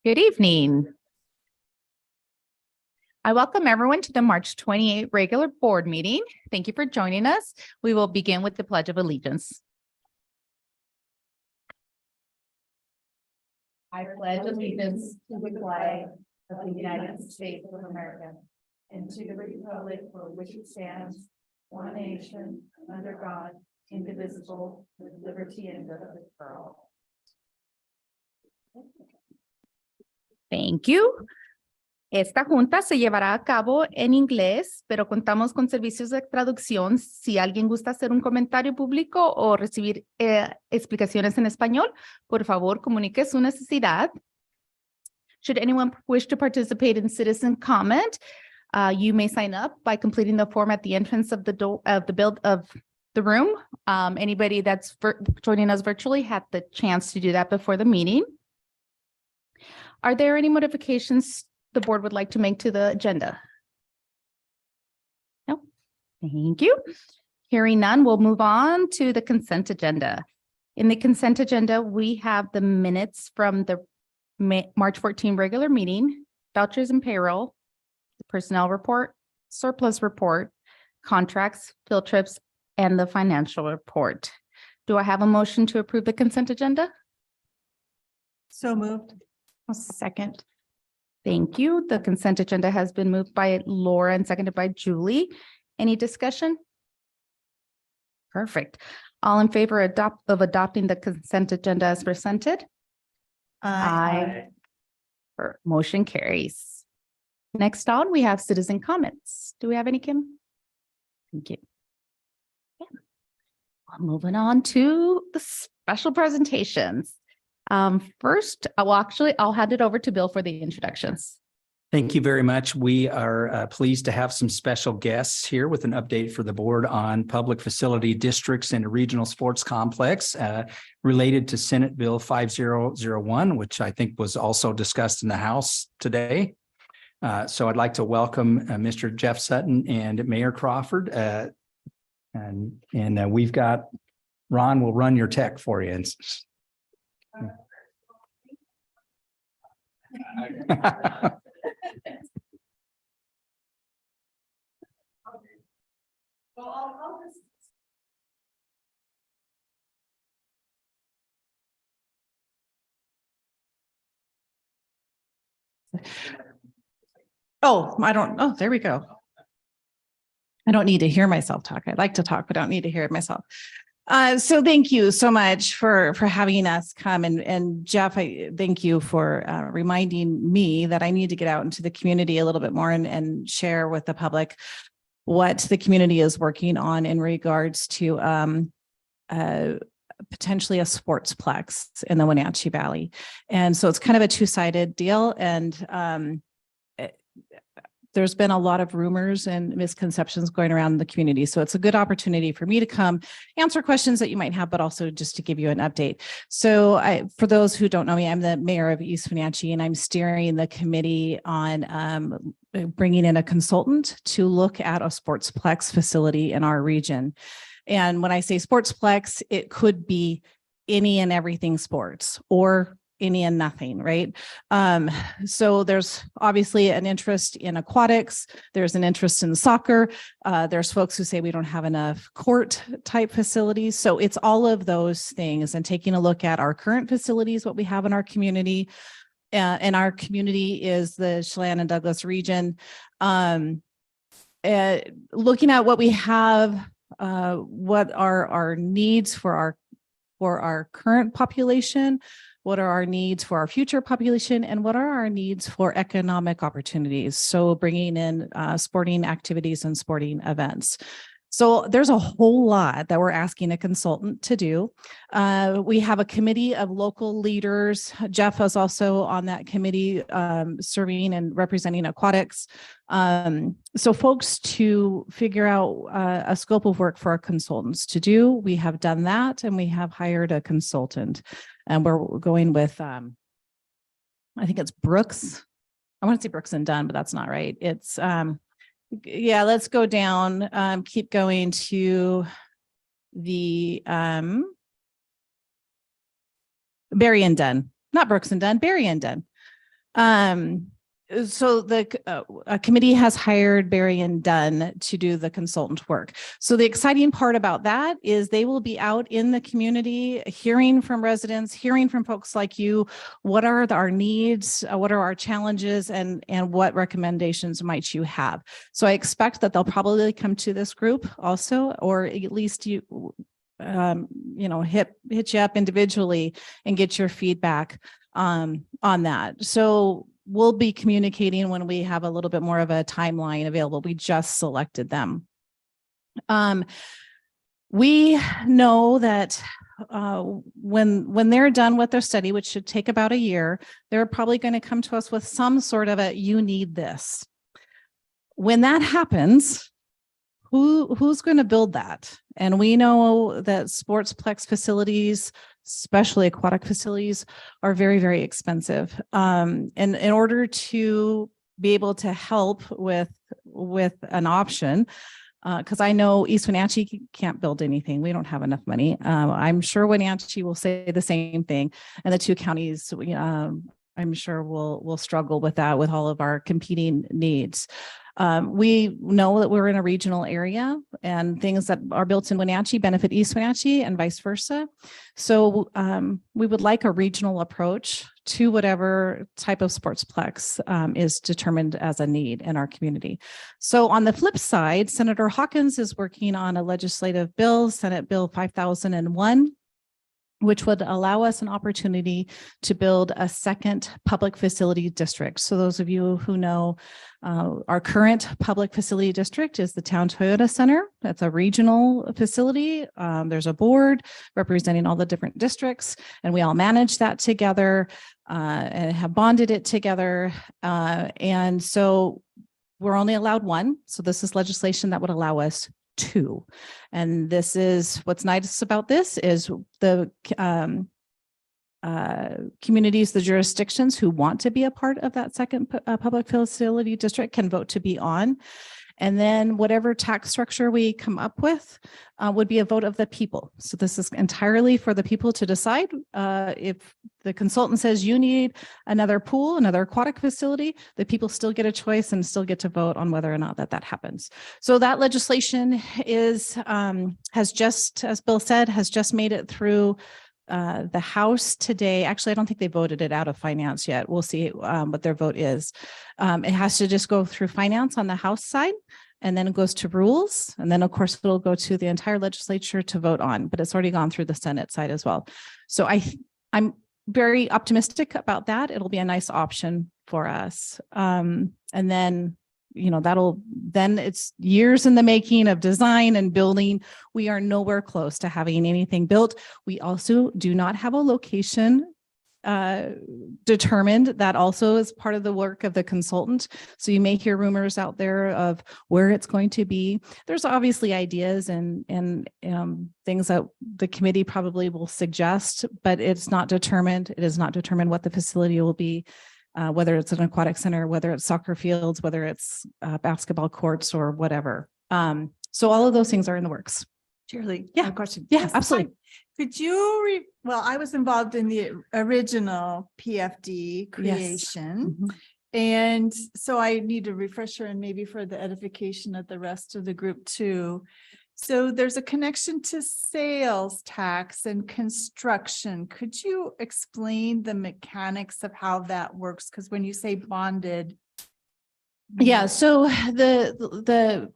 Good evening. I welcome everyone to the March 28 regular board meeting. Thank you for joining us. We will begin with the Pledge of Allegiance. I pledge allegiance to the flag of the United States of America and to the republic for which it stands, one nation, under God, indivisible, with liberty and justice for all. Thank you. Esta junta se llevará a cabo en inglés, pero contamos con servicios de traducción. Si alguien gusta hacer un comentario público o recibir explicaciones en español, por favor, comunique su necesidad. Should anyone wish to participate in citizen comment, you may sign up by completing the form at the entrance of the door of the room. Anybody that's joining us virtually had the chance to do that before the meeting. Are there any modifications the board would like to make to the agenda? No, thank you. Hearing none, we'll move on to the consent agenda. In the consent agenda, we have the minutes from the March 14 regular meeting, vouchers and payroll, the personnel report, surplus report, contracts, field trips, and the financial report. Do I have a motion to approve the consent agenda? So moved. A second. Thank you. The consent agenda has been moved by Laura and seconded by Julie. Any discussion? Perfect. All in favor of adopting the consent agenda as presented? Aye. Motion carries. Next on, we have citizen comments. Do we have any, Kim? Thank you. Yeah. Moving on to the special presentations. First, I'll hand it over to Bill for the introductions. Thank you very much. We are pleased to have some special guests here with an update for the board on public facility districts and a regional sports complex related to Senate Bill 5001, which I think was also discussed in the House today. So I'd like to welcome Mr. Jeff Sutton and Mayor Crawford. And we've got Ron will run your tech for you. Oh, there we go. I don't need to hear myself talk. I like to talk, but I don't need to hear it myself. So thank you so much for having us come. And Jeff, I thank you for reminding me that I need to get out into the community a little bit more and share with the public what the community is working on in regards to potentially a sportsplex in the Wenatchee Valley. And so it's kind of a two-sided deal. And there's been a lot of rumors and misconceptions going around the community. So it's a good opportunity for me to come answer questions that you might have, but also just to give you an update. So for those who don't know me, I'm the mayor of East Wenatchee, and I'm steering the committee on bringing in a consultant to look at a sportsplex facility in our region. And when I say sportsplex, it could be any and everything sports or any and nothing, right? So there's obviously an interest in aquatics. There's an interest in soccer. There's folks who say we don't have enough court type facilities. So it's all of those things, and taking a look at our current facilities, what we have in our community, and our community is the Chelan and Douglas region. Looking at what we have, what are our needs for our current population, what are our needs for our future population, and what are our needs for economic opportunities? So bringing in sporting activities and sporting events. So there's a whole lot that we're asking a consultant to do. We have a committee of local leaders. Jeff is also on that committee, serving and representing aquatics. So folks to figure out a scope of work for our consultants to do. We have done that, and we have hired a consultant, and we're going with, I think it's Brooks. I want to say Brooks and Dunn, but that's not right. It's, yeah, let's go down, keep going to the Berry and Dunn, not Brooks and Dunn, Berry and Dunn. So a committee has hired Barry and Dunn to do the consultant work. So the exciting part about that is they will be out in the community, hearing from residents, hearing from folks like you. What are our needs? What are our challenges? And what recommendations might you have? So I expect that they'll probably come to this group also, or at least hit you up individually and get your feedback on that. So we'll be communicating when we have a little bit more of a timeline available. We just selected them. We know that when they're done with their study, which should take about a year, they're probably going to come to us with some sort of you need this. When that happens, who's going to build that? And we know that sportsplex facilities, especially aquatic facilities, are very, very expensive. And in order to be able to help with an option, because I know East Wenatchee can't build anything. We don't have enough money. I'm sure Wenatchee will say the same thing. And the two counties, I'm sure will struggle with that with all of our competing needs. We know that we're in a regional area and things that are built in Wenatchee benefit East Wenatchee and vice versa. So we would like a regional approach to whatever type of sportsplex is determined as a need in our community. So on the flip side, Senator Hawkins is working on a legislative bill, Senate Bill 5001, which would allow us an opportunity to build a second public facility district. So those of you who know, our current public facility district is the Town Toyota Center. That's a regional facility. There's a board representing all the different districts, and we all manage that together and have bonded it together. And so we're only allowed one. So this is legislation that would allow us two. And this is what's nice about this is the communities, the jurisdictions who want to be a part of that second public facility district can vote to be on. And then whatever tax structure we come up with would be a vote of the people. So this is entirely for the people to decide. If the consultant says you need another pool, another aquatic facility, the people still get a choice and still get to vote on whether or not that happens. So that legislation has just, as Bill said, has just made it through the House today. Actually, I don't think they voted it out of finance yet. We'll see what their vote is. It has to just go through finance on the House side, and then it goes to rules. And then, of course, it'll go to the entire legislature to vote on, but it's already gone through the Senate side as well. So I'm very optimistic about that. It'll be a nice option for us. And then, then it's years in the making of design and building. We are nowhere close to having anything built. We also do not have a location determined. That also is part of the work of the consultant. So you may hear rumors out there of where it's going to be. There's obviously ideas and things that the committee probably will suggest, but it's not determined. It is not determined what the facility will be. Whether it's an aquatic center, whether it's soccer fields, whether it's basketball courts or whatever. So all of those things are in the works. Shirley, Yeah. a question. Yeah, Yes, absolutely. Could you, I was involved in the original PFD creation. Mhm. And so I need a refresher and maybe for the edification of the rest of the group too. So there's a connection to sales tax and construction. Could you explain the mechanics of how that works? Because when you say bonded. Yeah, so the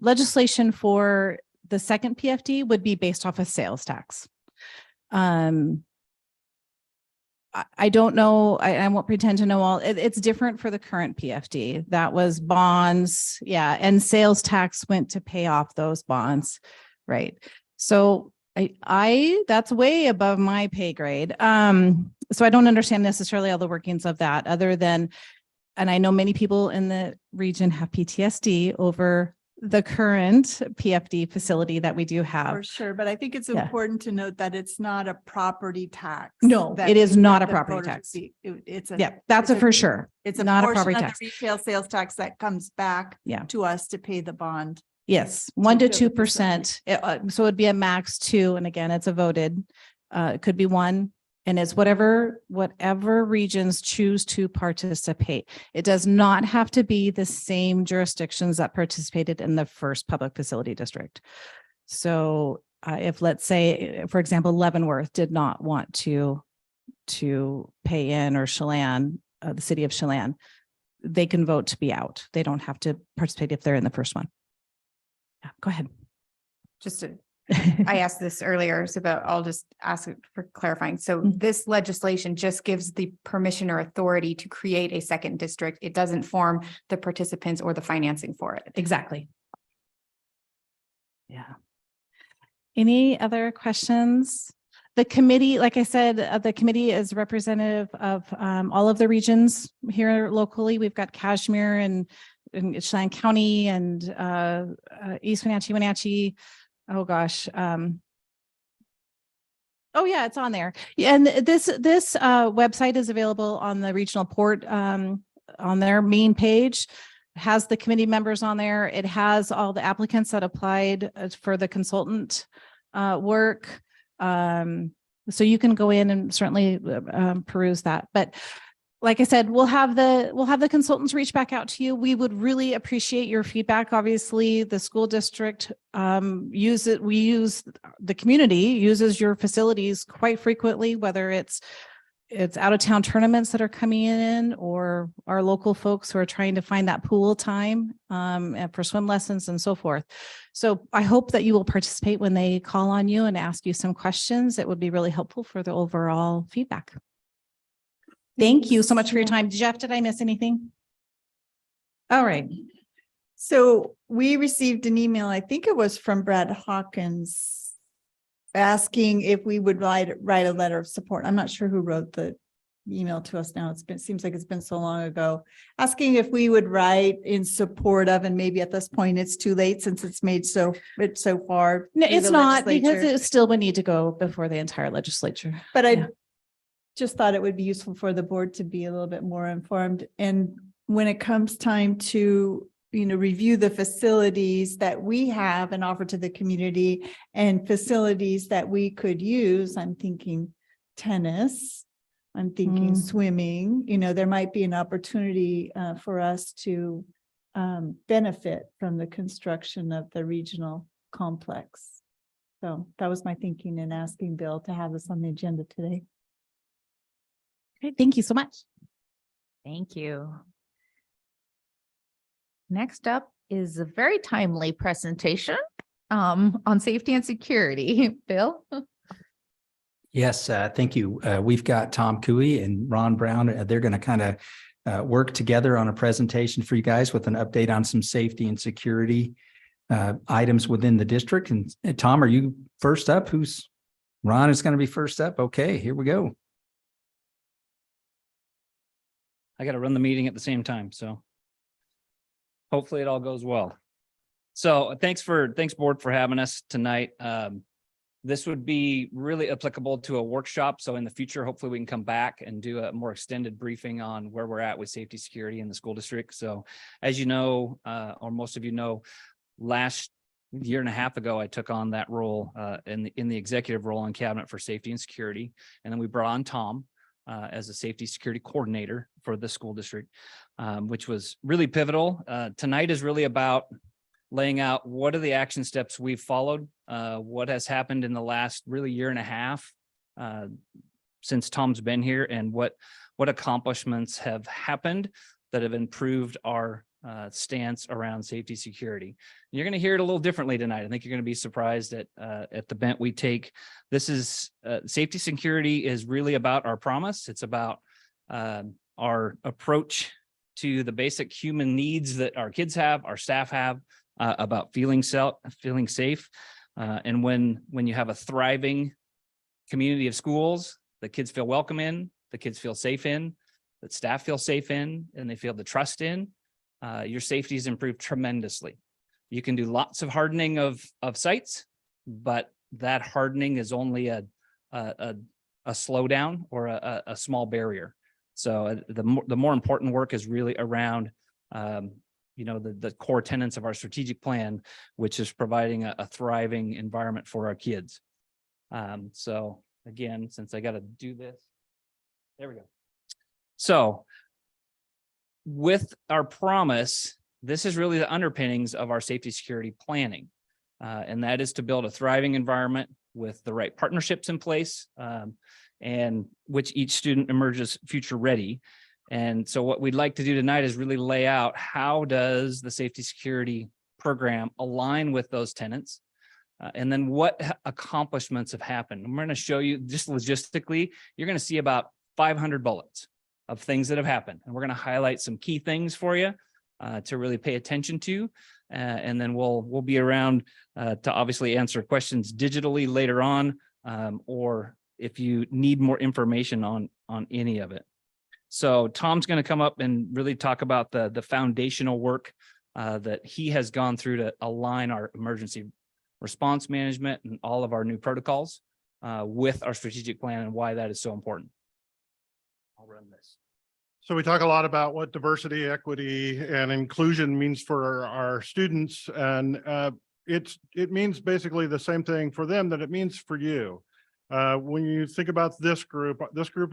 legislation for the second PFD would be based off of sales tax. I don't know. I won't pretend to know all. It's different for the current PFD. That was bonds. Yeah. And sales tax went to pay off those bonds. Right. So that's way above my pay grade. So I don't understand necessarily all the workings of that other than, and I know many people in the region have PTSD over the current PFD facility that we do have. For sure, but I think it's important to note that it's not a property tax. No, it is not a property tax. It's that's for sure. It's a not a portion property of tax. the retail sales tax that comes back to us to pay the bond. Yes, 1 to build the 2%. So it'd be a max 2, and again, it's a voted. It could be 1. And it's whatever regions choose to participate. It does not have to be the same jurisdictions that participated in the first public facility district. So if, let's say, for example, Leavenworth did not want to pay in, or Chelan, the city of Chelan, they can vote to be out. They don't have to participate if they're in the first one. Yeah, go ahead. I asked this earlier, so but I'll just ask it for clarifying. So this legislation just gives the permission or authority to create a second district. It doesn't form the participants or the financing for it. Exactly. Yeah. Any other questions? The committee, like I said, the committee is representative of all of the regions here locally. We've got Kashmir and Chelan County and East Wenatchee. Oh gosh. Oh yeah, it's on there. Yeah, and this website is available on the regional port on their main page. It has the committee members on there. It has all the applicants that applied for the consultant work. So you can go in and certainly peruse that. But like I said, we'll have the consultants reach back out to you. We would really appreciate your feedback. Obviously, the school district the community uses your facilities quite frequently, whether it's out of town tournaments that are coming in, or our local folks who are trying to find that pool time for swim lessons and so forth. So I hope that you will participate when they call on you and ask you some questions. It would be really helpful for the overall feedback. Thank you so much for your time. Jeff, did I miss anything? All right. So we received an email, I think it was from Brad Hawkins, asking if we would write a letter of support. I'm not sure who wrote the email to us now. Seems like it's been so long ago, asking if we would write in support of, and maybe at this point it's too late since it's so far. No, it's not, because it still would need to go before the entire legislature. But I just thought it would be useful for the board to be a little bit more informed. And when it comes time to, review the facilities that we have and offer to the community and facilities that we could use, I'm thinking tennis, I'm thinking swimming, there might be an opportunity for us to benefit from the construction of the regional complex. So that was my thinking in asking Bill to have this on the agenda today. Okay, thank you so much. Thank you. Next up is a very timely presentation on safety and security. Bill? Yes, thank you. We've got Tom Cooey and Ron Brown. They're going to kind of work together on a presentation for you guys with an update on some safety and security items within the district. And Tom, are you first up? Ron is going to be first up. Okay, here we go. I got to run the meeting at the same time, so hopefully it all goes well. So thanks board for having us tonight. This would be really applicable to a workshop. So in the future, hopefully we can come back and do a more extended briefing on where we're at with safety security in the school district. So as you know, or most of you know, last year and a half ago, I took on that role in the executive role on cabinet for safety and security. And then we brought on Tom as a safety security coordinator for the school district, which was really pivotal. Tonight is really about laying out what are the action steps we've followed, what has happened in the last really year and a half since Tom's been here, and what accomplishments have happened that have improved our stance around safety security. You're going to hear it a little differently tonight. I think you're going to be surprised at the bent we take. This is safety security is really about our promise. It's about our approach to the basic human needs that our kids have, our staff have, about feeling safe. And when you have a thriving community of schools, the kids feel welcome in, the kids feel safe in, that staff feel safe in, and they feel the trust in, your safety is improved tremendously. You can do lots of hardening of sites, but that hardening is only a slowdown or a small barrier. So the more important work is really around the core tenets of our strategic plan, which is providing a thriving environment for our kids. So again, since I got to do this. There we go. So with our promise, this is really the underpinnings of our safety security planning. And that is to build a thriving environment with the right partnerships in place, and which each student emerges future ready. And so what we'd like to do tonight is really lay out how does the safety security program align with those tenets, and then what accomplishments have happened. And we're going to show you just logistically, you're going to see about 500 bullets of things that have happened. And we're going to highlight some key things for you to really pay attention to. And then we'll be around to obviously answer questions digitally later on, or if you need more information on any of it. So Tom's going to come up and really talk about the foundational work that he has gone through to align our emergency response management and all of our new protocols with our strategic plan and why that is so important. I'll run this. So we talk a lot about what diversity, equity, and inclusion means for our students, and it means basically the same thing for them that it means for you. When you think about this group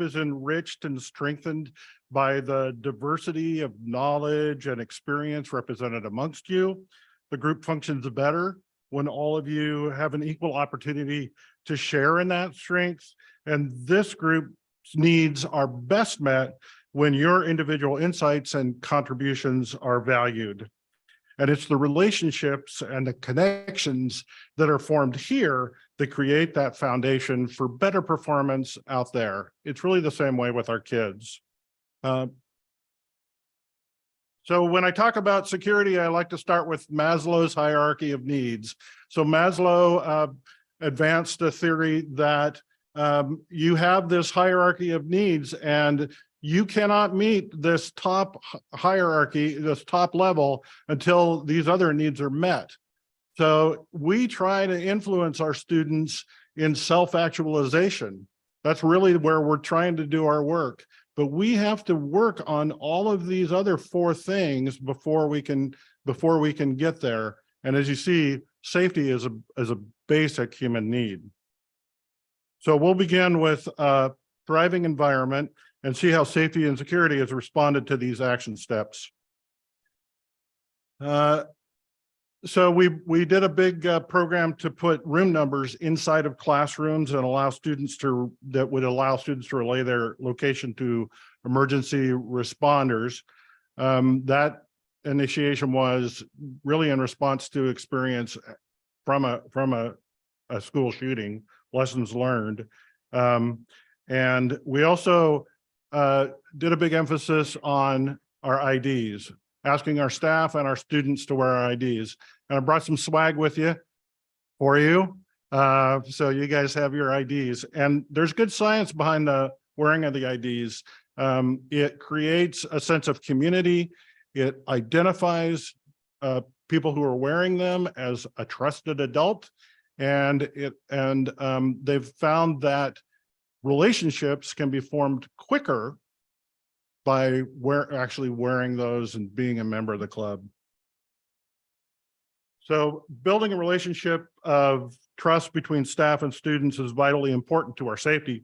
is enriched and strengthened by the diversity of knowledge and experience represented amongst you. The group functions better when all of you have an equal opportunity to share in that strength. And this group's needs are best met when your individual insights and contributions are valued. And it's the relationships and the connections that are formed here that create that foundation for better performance out there. It's really the same way with our kids. So when I talk about security, I like to start with Maslow's hierarchy of needs. So Maslow advanced a theory that you have this hierarchy of needs, and you cannot meet this top hierarchy, this top level, until these other needs are met. So we try to influence our students in self-actualization. That's really where we're trying to do our work. But we have to work on all of these other four things before we can get there. And as you see, safety is a basic human need. So we'll begin with a thriving environment and see how safety and security has responded to these action steps. So we did a big program to put room numbers inside of classrooms and allow students to relay their location to emergency responders. That initiation was really in response to experience from a school shooting, lessons learned. And we also did a big emphasis on our IDs, asking our staff and our students to wear our IDs. And I brought some swag with you for you. So you guys have your IDs. And there's good science behind the wearing of the IDs. It creates a sense of community. It identifies people who are wearing them as a trusted adult. And they've found that relationships can be formed quicker by actually wearing those and being a member of the club. So building a relationship of trust between staff and students is vitally important to our safety.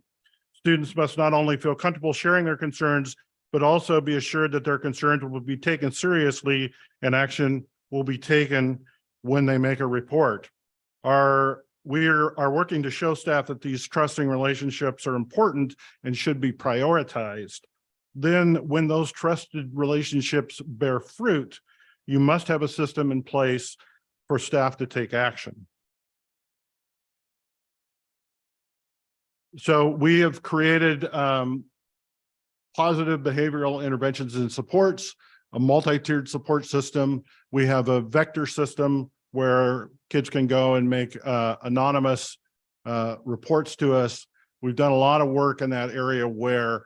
Students must not only feel comfortable sharing their concerns, but also be assured that their concerns will be taken seriously and action will be taken when they make a report. We are working to show staff that these trusting relationships are important and should be prioritized. Then when those trusted relationships bear fruit, you must have a system in place for staff to take action. So we have created positive behavioral interventions and supports, a multi-tiered support system. We have a vector system where kids can go and make anonymous reports to us. We've done a lot of work in that area where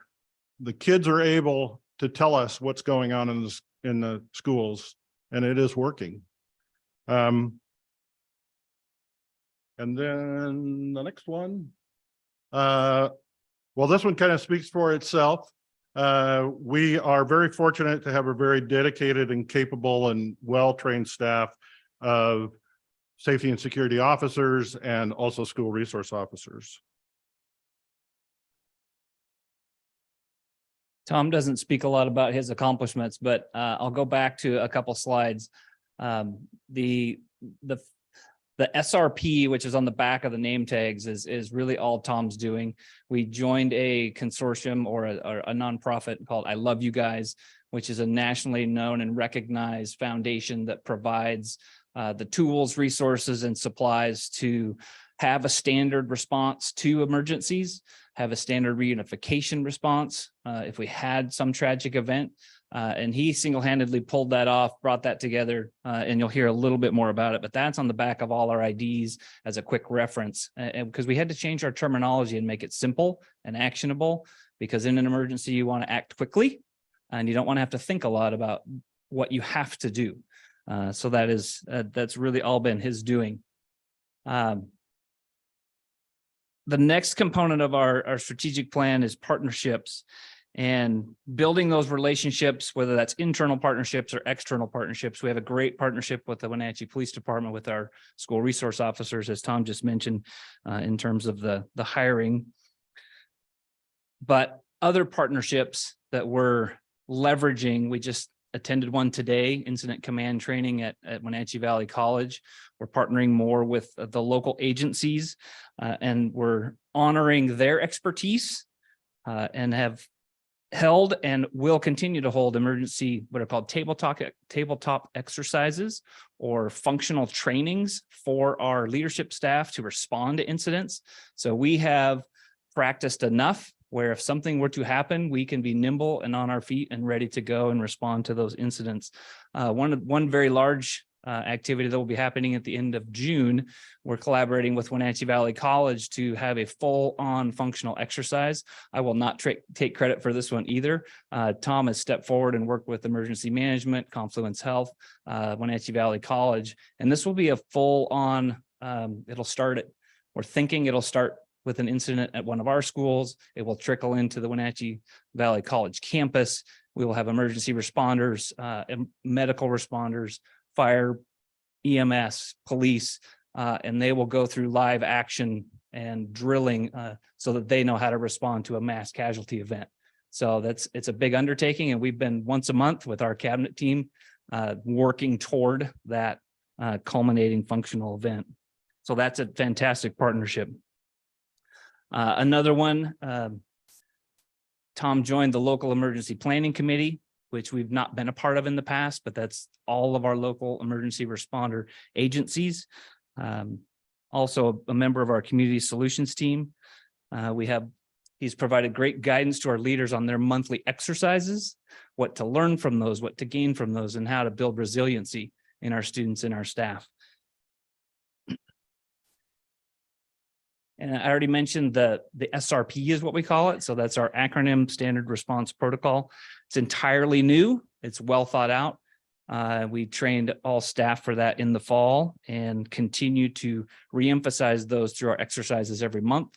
the kids are able to tell us what's going on in the schools, and it is working. And then the next one. Well, this one kind of speaks for itself. We are very fortunate to have a very dedicated and capable and well-trained staff of safety and security officers and also school resource officers. Tom doesn't speak a lot about his accomplishments, but I'll go back to a couple slides. The SRP, which is on the back of the name tags, is really all Tom's doing. We joined a consortium or a nonprofit called I Love You Guys, which is a nationally known and recognized foundation that provides the tools, resources, and supplies to have a standard response to emergencies, have a standard reunification response if we had some tragic event. And he single-handedly pulled that off, brought that together, and you'll hear a little bit more about it, but that's on the back of all our IDs as a quick reference. And because we had to change our terminology and make it simple and actionable, because in an emergency, you want to act quickly and you don't want to have to think a lot about what you have to do. So that's really all been his doing. The next component of our strategic plan is partnerships and building those relationships, whether that's internal partnerships or external partnerships. We have a great partnership with the Wenatchee Police Department, with our school resource officers, as Tom just mentioned, in terms of the hiring. But other partnerships that we're leveraging, we just attended one today, incident command training at Wenatchee Valley College. We're partnering more with the local agencies and we're honoring their expertise and have held and will continue to hold emergency, what are called tabletop exercises or functional trainings for our leadership staff to respond to incidents. So we have practiced enough where if something were to happen, we can be nimble and on our feet and ready to go and respond to those incidents. One very large activity that will be happening at the end of June, we're collaborating with Wenatchee Valley College to have a full-on functional exercise. I will not take credit for this one either. Tom has stepped forward and worked with emergency management, Confluence Health, Wenatchee Valley College, and this will be a full-on, we're thinking it'll start with an incident at one of our schools. It will trickle into the Wenatchee Valley College campus. We will have emergency responders, medical responders, fire, EMS, police, and they will go through live action and drilling so that they know how to respond to a mass casualty event. So it's a big undertaking, and we've been once a month with our cabinet team working toward that culminating functional event. So that's a fantastic partnership. Another one, Tom joined the local emergency planning committee, which we've not been a part of in the past, but that's all of our local emergency responder agencies. Also a member of our community solutions team. He's provided great guidance to our leaders on their monthly exercises, what to learn from those, what to gain from those, and how to build resiliency in our students and our staff. And I already mentioned the SRP is what we call it. So that's our acronym, Standard Response Protocol. It's entirely new. It's well thought out. We trained all staff for that in the fall and continue to reemphasize those through our exercises every month.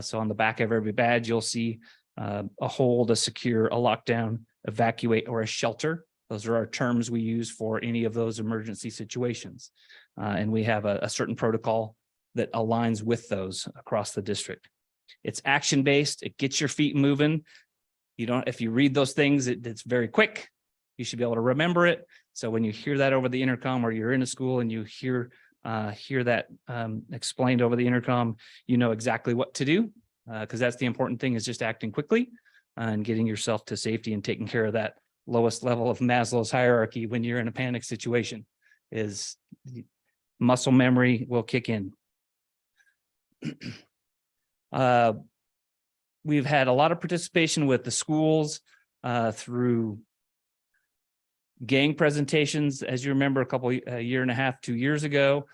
So on the back of every badge, you'll see a hold, a secure, a lockdown, evacuate, or a shelter. Those are our terms we use for any of those emergency situations. And we have a certain protocol that aligns with those across the district. It's action-based. It gets your feet moving. If you read those things, it's very quick. You should be able to remember it. So when you hear that over the intercom, or you're in a school and you hear that explained over the intercom, you know exactly what to do, because that's the important thing, is just acting quickly and getting yourself to safety and taking care of that lowest level of Maslow's hierarchy when you're in a panic situation. Is muscle memory will kick in. We've had a lot of participation with the schools through gang presentations, as you remember, a year and a half, 2 years ago,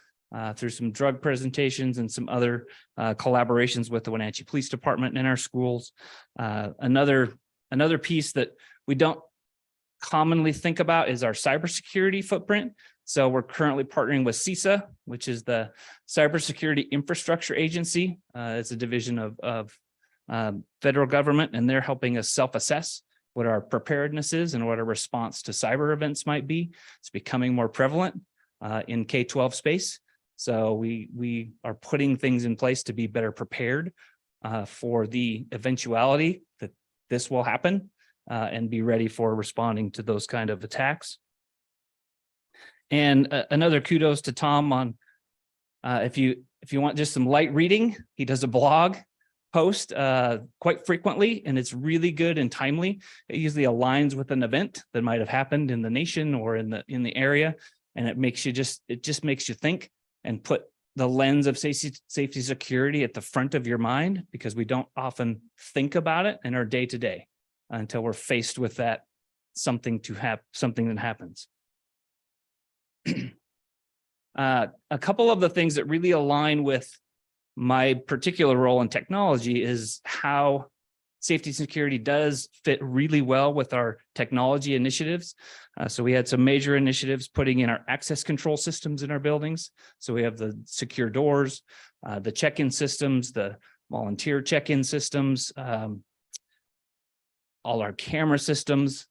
through some drug presentations and some other collaborations with the Wenatchee Police Department in our schools. Another piece that we don't commonly think about is our cybersecurity footprint. So we're currently partnering with CISA, which is the Cybersecurity Infrastructure Agency. It's a division of federal government, and they're helping us self-assess what our preparedness is and what our response to cyber events might be. It's becoming more prevalent in K-12 space. So we are putting things in place to be better prepared for the eventuality that this will happen. and be ready for responding to those kind of attacks. And another kudos to Tom on if you want just some light reading, he does a blog post quite frequently, and it's really good and timely. It usually aligns with an event that might have happened in the nation or in the area, and it just makes you think and put the lens of safety security at the front of your mind, because we don't often think about it in our day-to-day until we're faced with that something that happens. A couple of the things that really align with my particular role in technology is how safety and security does fit really well with our technology initiatives. So we had some major initiatives putting in our access control systems in our buildings. So we have the secure doors, the check-in systems, the volunteer check-in systems, all our camera systems,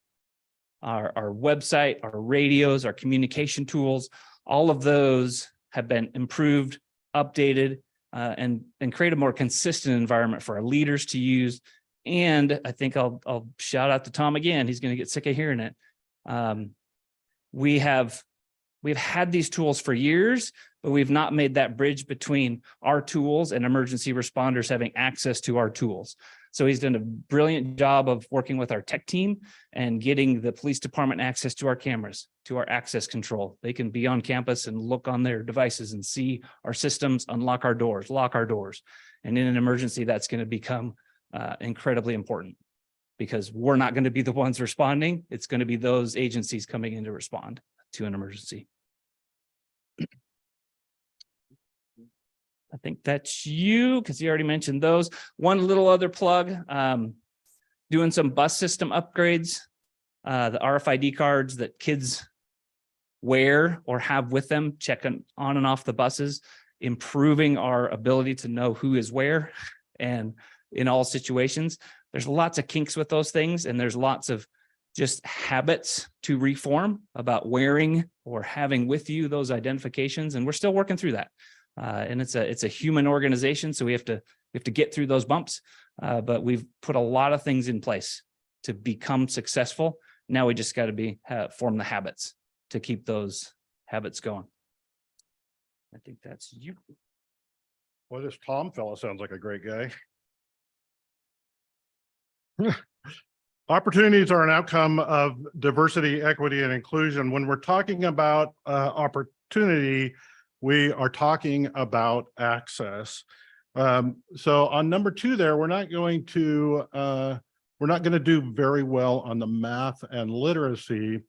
our website, our radios, our communication tools. All of those have been improved, updated, and create a more consistent environment for our leaders to use. And I think I'll shout out to Tom again. He's going to get sick of hearing it. We've had these tools for years, but we've not made that bridge between our tools and emergency responders having access to our tools. So he's done a brilliant job of working with our tech team and getting the police department access to our cameras, to our access control. They can be on campus and look on their devices and see our systems, unlock our doors, lock our doors. And in an emergency, that's going to become incredibly important, because we're not going to be the ones responding. It's going to be those agencies coming in to respond to an emergency. I think that's you, because you already mentioned those. One little other plug, doing some bus system upgrades, the RFID cards that kids wear or have with them, checking on and off the buses, improving our ability to know who is where and in all situations. There's lots of kinks with those things, and there's lots of just habits to reform about wearing or having with you those identifications, and we're still working through that. And it's a human organization, so we have to get through those bumps. But we've put a lot of things in place to become successful. Now we just got to form the habits to keep those habits going. I think that's you. Well, this Tom fella sounds like a great guy. Opportunities are an outcome of diversity, equity, and inclusion. When we're talking about opportunity, we are talking about access. So on number 2 there, we're not going to do very well on the math and literacy.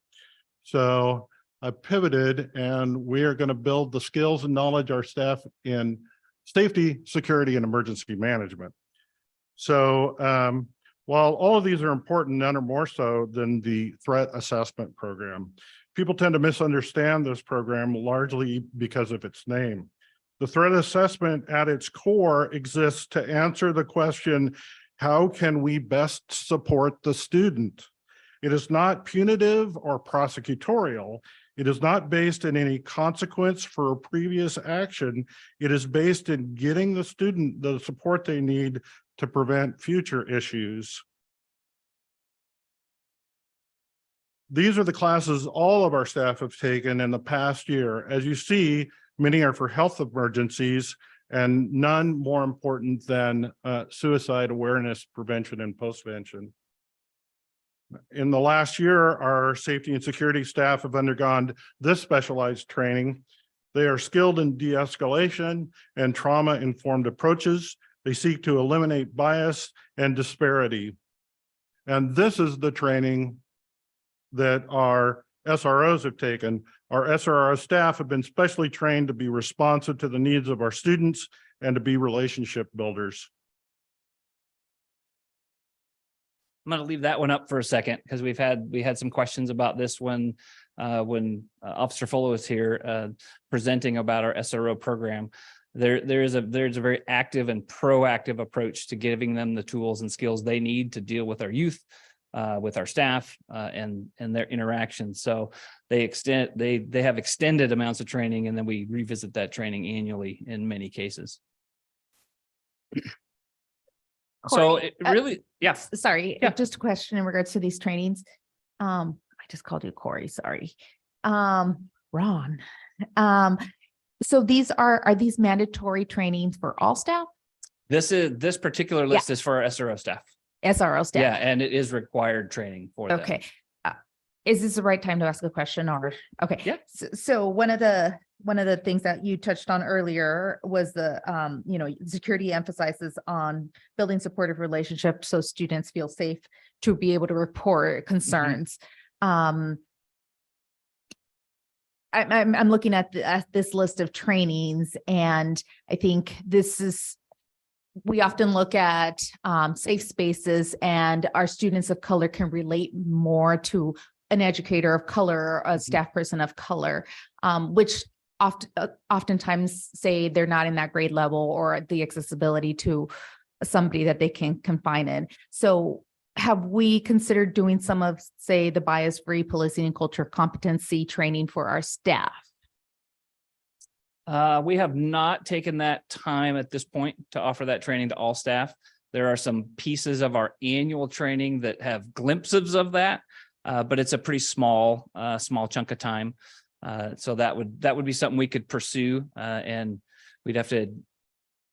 So I pivoted, and we are going to build the skills and knowledge our staff in safety, security, and emergency management. So while all of these are important, none are more so than the threat assessment program. People tend to misunderstand this program largely because of its name. The threat assessment at its core exists to answer the question, how can we best support the student? It is not punitive or prosecutorial. It is not based in any consequence for a previous action. It is based in getting the student the support they need to prevent future issues. These are the classes all of our staff have taken in the past year. As you see, many are for health emergencies, and none more important than suicide awareness, prevention, and postvention. In the last year, our safety and security staff have undergone this specialized training. They are skilled in de-escalation and trauma-informed approaches. They seek to eliminate bias and disparity. And this is the training that our SROs have taken. Our SRO staff have been specially trained to be responsive to the needs of our students and to be relationship builders. I'm going to leave that one up for a second, because we had some questions about this when Officer Fuller was here presenting about our SRO program. There's a very active and proactive approach to giving them the tools and skills they need to deal with our youth, with our staff, and their interactions. So they have extended amounts of training, and then we revisit that training annually in many cases. So Corey, it really, yeah, Sorry, Yeah. just a question in regards to these trainings. I just called you Corey, sorry. Ron. So are these mandatory trainings for all staff? this particular list is for our SRO staff. SRO staff? Yeah, and it is required training for them. Okay. Is this the right time to ask a question or, okay. Yeah. So one of the things that you touched on earlier was the, security emphasizes on building supportive relationships so students feel safe to be able to report concerns. I'm looking at this list of trainings, and I think we often look at safe spaces, and our students of color can relate more to an educator of color, a staff person of color, which oftentimes say they're not in that grade level or the accessibility to somebody that they can confine in. So have we considered doing some of, say, the bias-free policing and culture competency training for our staff? We have not taken that time at this point to offer that training to all staff. There are some pieces of our annual training that have glimpses of that, but it's a pretty small chunk of time. So that would be something we could pursue, and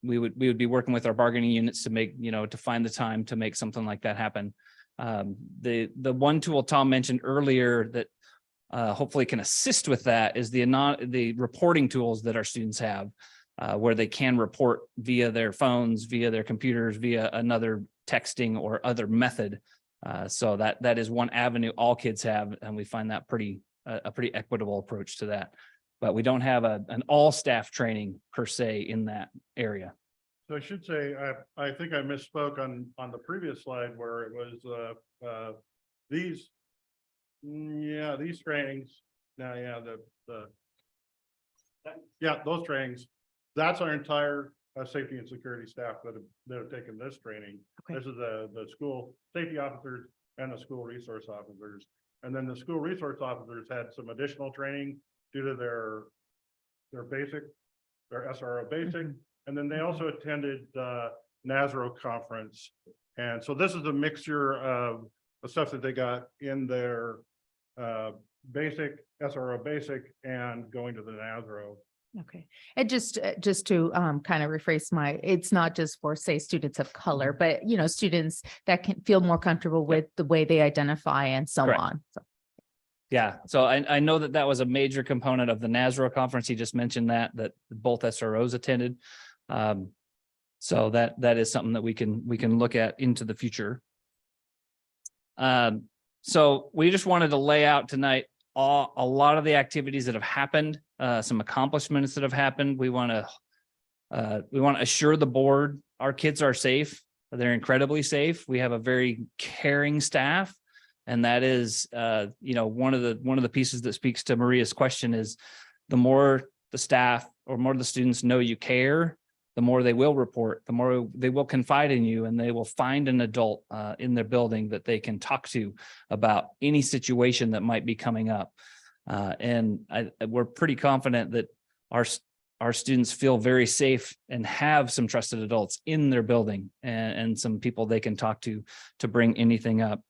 we would be working with our bargaining units to make, to find the time to make something like that happen. The one tool Tom mentioned earlier that hopefully can assist with that is the reporting tools that our students have, where they can report via their phones, via their computers, via another texting or other method. So that is one avenue all kids have, and we find that a pretty equitable approach to that. But we don't have an all staff training per se in that area. So I should say, I think I misspoke on the previous slide where it was these trainings. Those trainings. That's our entire safety and security staff that have taken this training. Okay. This is the school safety officers and the school resource officers. And then the school resource officers had some additional training due to their SRO basic. And then they also attended NASRO conference. And so this is a mixture of the stuff that they got in their basic, SRO basic, and going to the NASRO. Okay. And just to kind of rephrase it's not just for, say, students of color, but, students that can feel more comfortable with the way they identify and so Correct. on. So. Yeah, so I know that was a major component of the NASRO conference. He just mentioned that both SROs attended. So that is something that we can look at into the future. So we just wanted to lay out tonight a lot of the activities that have happened, some accomplishments that have happened. We want to assure the board our kids are safe. They're incredibly safe. We have a very caring staff. And that is, one of the pieces that speaks to Maria's question is the more the staff or more the students know you care, the more they will report, the more they will confide in you, and they will find an adult in their building that they can talk to about any situation that might be coming up. And we're pretty confident that our students feel very safe and have some trusted adults in their building and some people they can talk to bring anything up.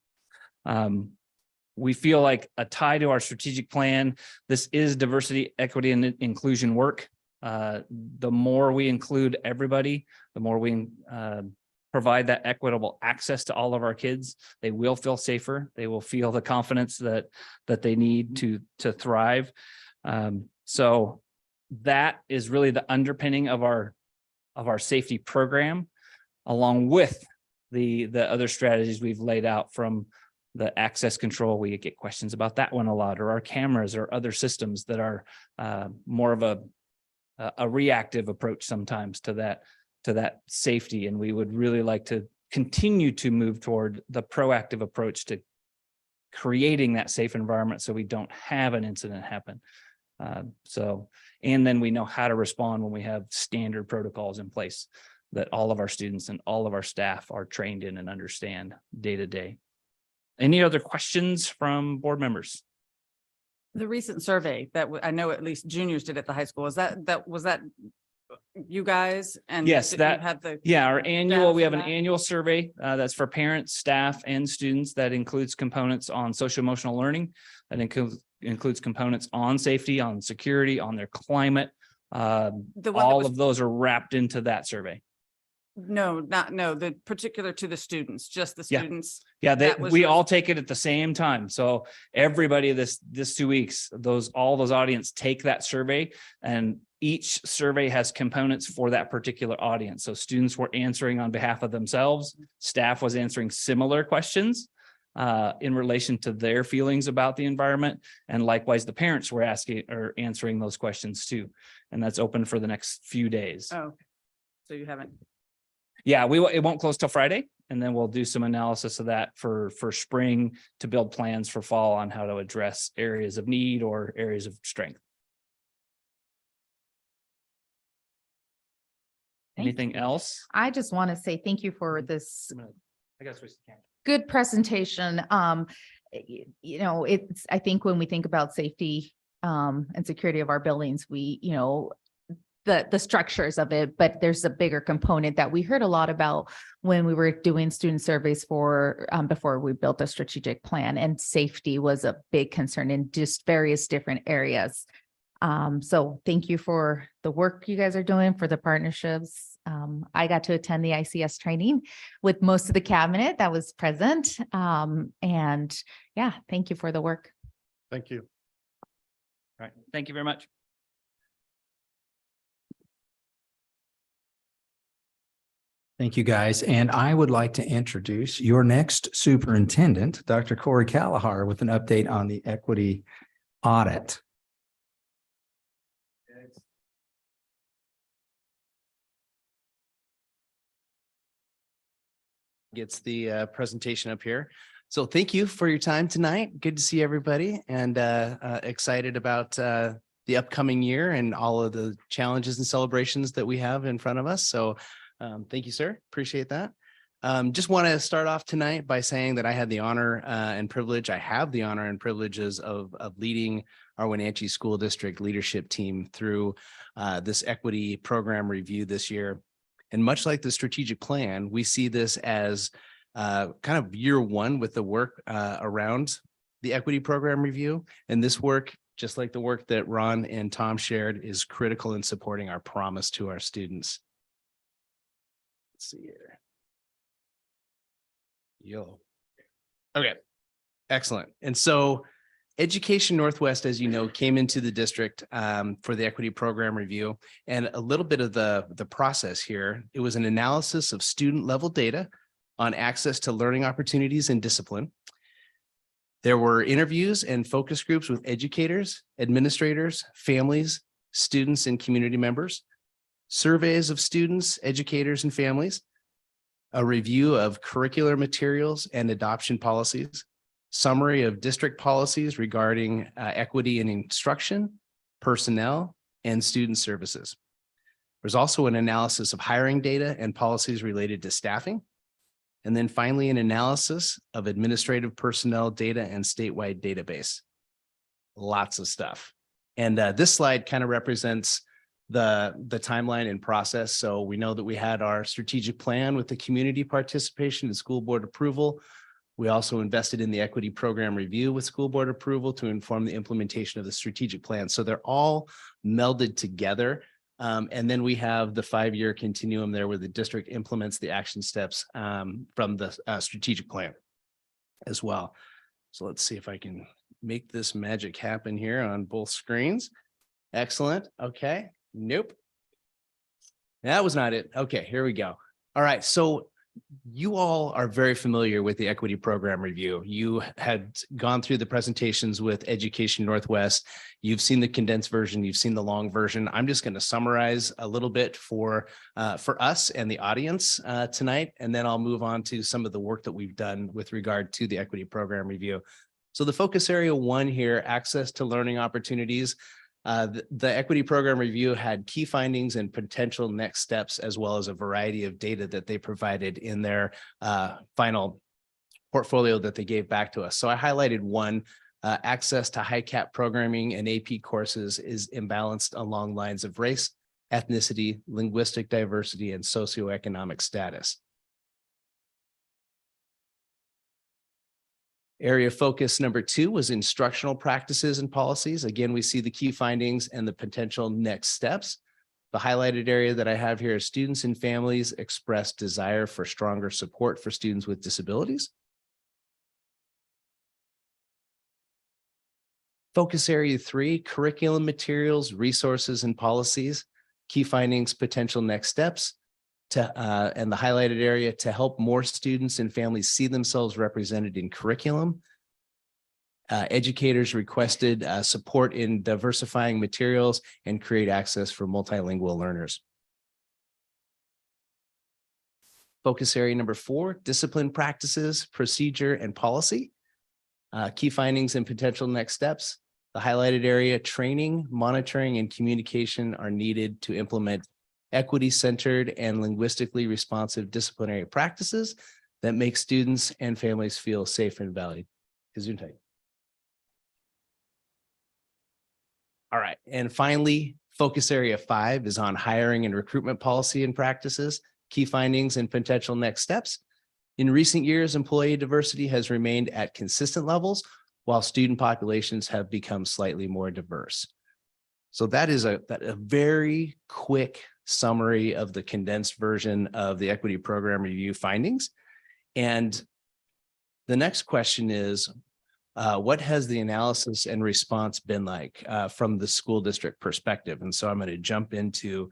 We feel like a tie to our strategic plan. This is diversity, equity, and inclusion work. The more we include everybody, the more we provide that equitable access to all of our kids, they will feel safer. They will feel the confidence that they need to thrive. So that is really the underpinning of our safety program, along with the other strategies we've laid out, from the access control. We get questions about that one a lot, or our cameras or other systems that are more of a reactive approach sometimes to that safety. And we would really like to continue to move toward the proactive approach to creating that safe environment so we don't have an incident happen. And then we know how to respond when we have standard protocols in place that all of our students and all of our staff are trained in and understand day to day. Any other questions from board members? The recent survey that I know at least juniors did at the high school, was that you guys and. Yes, you that- Had the. Yeah, our annual, we for have an that? annual survey that's for parents, staff, and students that includes components on social emotional learning. That includes components on safety, on security, on their climate. The one that All was- of those are wrapped into that survey. No, the particular to the students, just the Yeah. students. Yeah, That was we yours. all take it at the same time. So everybody this 2 weeks, all those audience take that survey, and each survey has components for that particular audience. So students were answering on behalf of themselves, staff was answering similar questions in relation to their feelings about the environment, and likewise the parents were asking or answering those questions too. And that's open for the next few days. Oh, okay. So you haven't. Yeah, it won't close till Friday, and then we'll do some analysis of that for spring to build plans for fall on how to address areas of need or areas of strength. Thank Anything else? I just want to say thank you for this I gotta switch the camera. good presentation. You know, I think when we think about safety and security of our buildings, we, you know, the structures of it, but there's a bigger component that we heard a lot about when we were doing student surveys for before we built a strategic plan, and safety was a big concern in just various different areas. So thank you for the work you guys are doing, for the partnerships. I got to attend the ICS training with most of the cabinet that was present. And yeah, thank you for the work. Thank you. All right, thank you very much. Thank you, guys. And I would like to introduce your next superintendent, Dr. Corey Callahar, with an update on the equity audit. Gets the presentation up here. So thank you for your time tonight. Good to see everybody, and excited about the upcoming year and all of the challenges and celebrations that we have in front of us. So thank you, sir. Appreciate that. Just want to start off tonight by saying that I had the honor and privilege. I have the honor and privileges of leading our Wenatchee School District leadership team through this equity program review this year. And much like the strategic plan, we see this as kind of year one with the work around the equity program review. And this work, just like the work that Ron and Tom shared, is critical in supporting our promise to our students. Let's see here. Yo. Okay, excellent. And so Education Northwest, as you know, came into the district for the equity program review, and a little bit of the process here. It was an analysis of student level data on access to learning opportunities and discipline. There were interviews and focus groups with educators, administrators, families, students, and community members, surveys of students, educators, and families, a review of curricular materials and adoption policies, summary of district policies regarding equity in instruction, personnel, and student services. There's also an analysis of hiring data and policies related to staffing. And then finally, an analysis of administrative personnel data and statewide database. Lots of stuff. And this slide kind of represents the timeline and process. So we know that we had our strategic plan with the community participation and school board approval. We also invested in the equity program review with school board approval to inform the implementation of the strategic plan. So they're all melded together. And then we have the 5-year continuum there where the district implements the action steps from the strategic plan as well. So let's see if I can make this magic happen here on both screens. Excellent. Okay. Nope. That was not it. Okay, here we go. All right. So you all are very familiar with the equity program review. You had gone through the presentations with Education Northwest. You've seen the condensed version. You've seen the long version. I'm just going to summarize a little bit for us and the audience tonight, and then I'll move on to some of the work that we've done with regard to the equity program review. So the focus area 1 here, access to learning opportunities. The equity program review had key findings and potential next steps, as well as a variety of data that they provided in their final portfolio that they gave back to us. So I highlighted 1, access to high cap programming and AP courses is imbalanced along lines of race, ethnicity, linguistic diversity, and socioeconomic status. Area focus number 2 was instructional practices and policies. Again, we see the key findings and the potential next steps. The highlighted area that I have here is students and families express desire for stronger support for students with disabilities. Focus area 3, curriculum materials, resources, and policies. Key findings, potential next steps. And the highlighted area to help more students and families see themselves represented in curriculum. Educators requested support in diversifying materials and create access for multilingual learners. Focus area number 4, discipline practices, procedure, and policy. Key findings and potential next steps. The highlighted area, training, monitoring, and communication are needed to implement equity-centered and linguistically responsive disciplinary practices that make students and families feel safe and valued. Gesundheit. All right, and finally, focus area 5 is on hiring and recruitment policy and practices, key findings and potential next steps. In recent years, employee diversity has remained at consistent levels, while student populations have become slightly more diverse. So that is a very quick summary of the condensed version of the equity program review findings. And the next question is, what has the analysis and response been like from the school district perspective? And so I'm going to jump into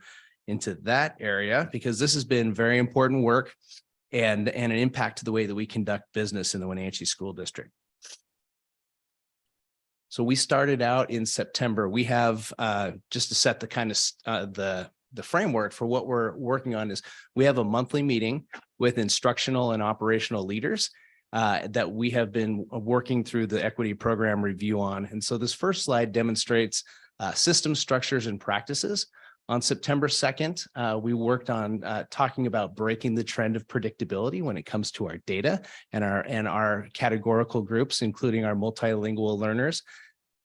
that area because this has been very important work and an impact to the way that we conduct business in the Wenatchee School District. So we started out in September. We have just to set the kind of the framework for what we're working on is we have a monthly meeting with instructional and operational leaders that we have been working through the equity program review on. And so this first slide demonstrates system structures and practices. On September 2nd, we worked on talking about breaking the trend of predictability when it comes to our data and our categorical groups, including our multilingual learners.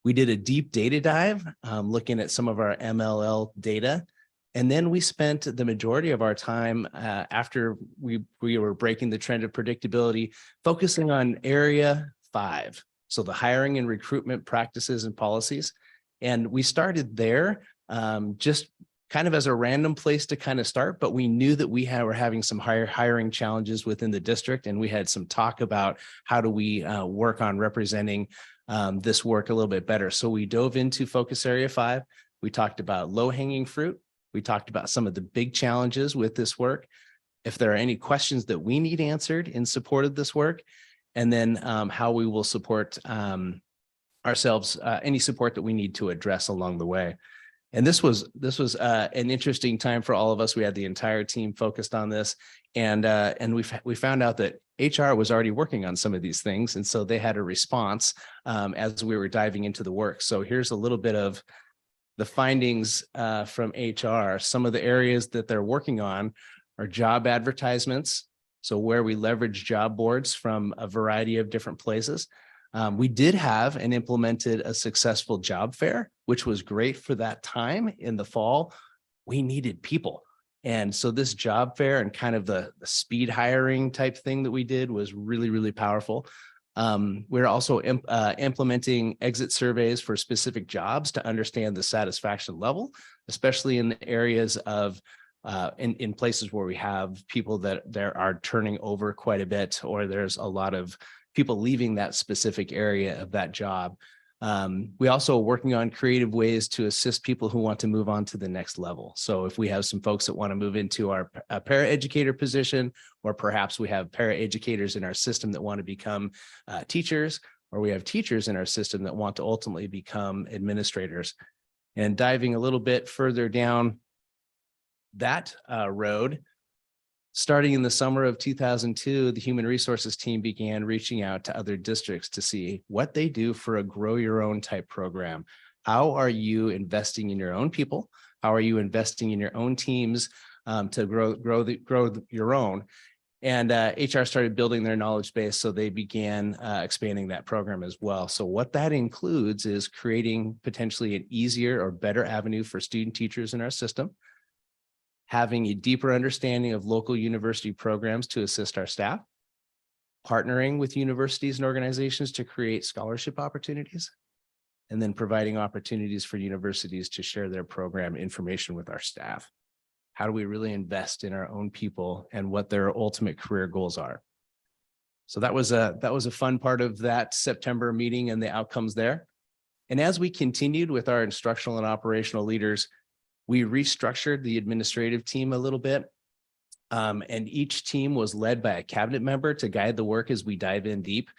We did a deep data dive, looking at some of our MLL data. And then we spent the majority of our time after we were breaking the trend of predictability, focusing on area 5. So the hiring and recruitment practices and policies. And we started there just kind of as a random place to kind of start, but we knew that we were having some hiring challenges within the district. And we had some talk about how do we work on representing this work a little bit better. So we dove into focus area 5. We talked about low-hanging fruit. We talked about some of the big challenges with this work. If there are any questions that we need answered in support of this work, and then how we will support ourselves, any support that we need to address along the way. And this was an interesting time for all of us. We had the entire team focused on this, and we found out that HR was already working on some of these things, and so they had a response as we were diving into the work. So here's a little bit of the findings from HR. Some of the areas that they're working on are job advertisements. So where we leverage job boards from a variety of different places. We did have and implemented a successful job fair, which was great for that time in the fall. We needed people. And so this job fair and kind of the speed hiring type thing that we did was really, really powerful. We're also implementing exit surveys for specific jobs to understand the satisfaction level, especially in the areas of in places where we have people that there are turning over quite a bit, or there's a lot of people leaving that specific area of that job. We also are working on creative ways to assist people who want to move on to the next level. So if we have some folks that want to move into our paraeducator position, or perhaps we have paraeducators in our system that want to become teachers, or we have teachers in our system that want to ultimately become administrators. And diving a little bit further down that road, starting in the summer of 2002, the human resources team began reaching out to other districts to see what they do for a grow your own type program. How are you investing in your own people? How are you investing in your own teams to grow your own? And HR started building their knowledge base, so they began expanding that program as well. So what that includes is creating potentially an easier or better avenue for student teachers in our system having a deeper understanding of local university programs to assist our staff, partnering with universities and organizations to create scholarship opportunities, and then providing opportunities for universities to share their program information with our staff. How do we really invest in our own people and what their ultimate career goals are? So that was a fun part of that September meeting and the outcomes there. And as we continued with our instructional and operational leaders, we restructured the administrative team a little bit. And each team was led by a cabinet member to guide the work as we dive in deep.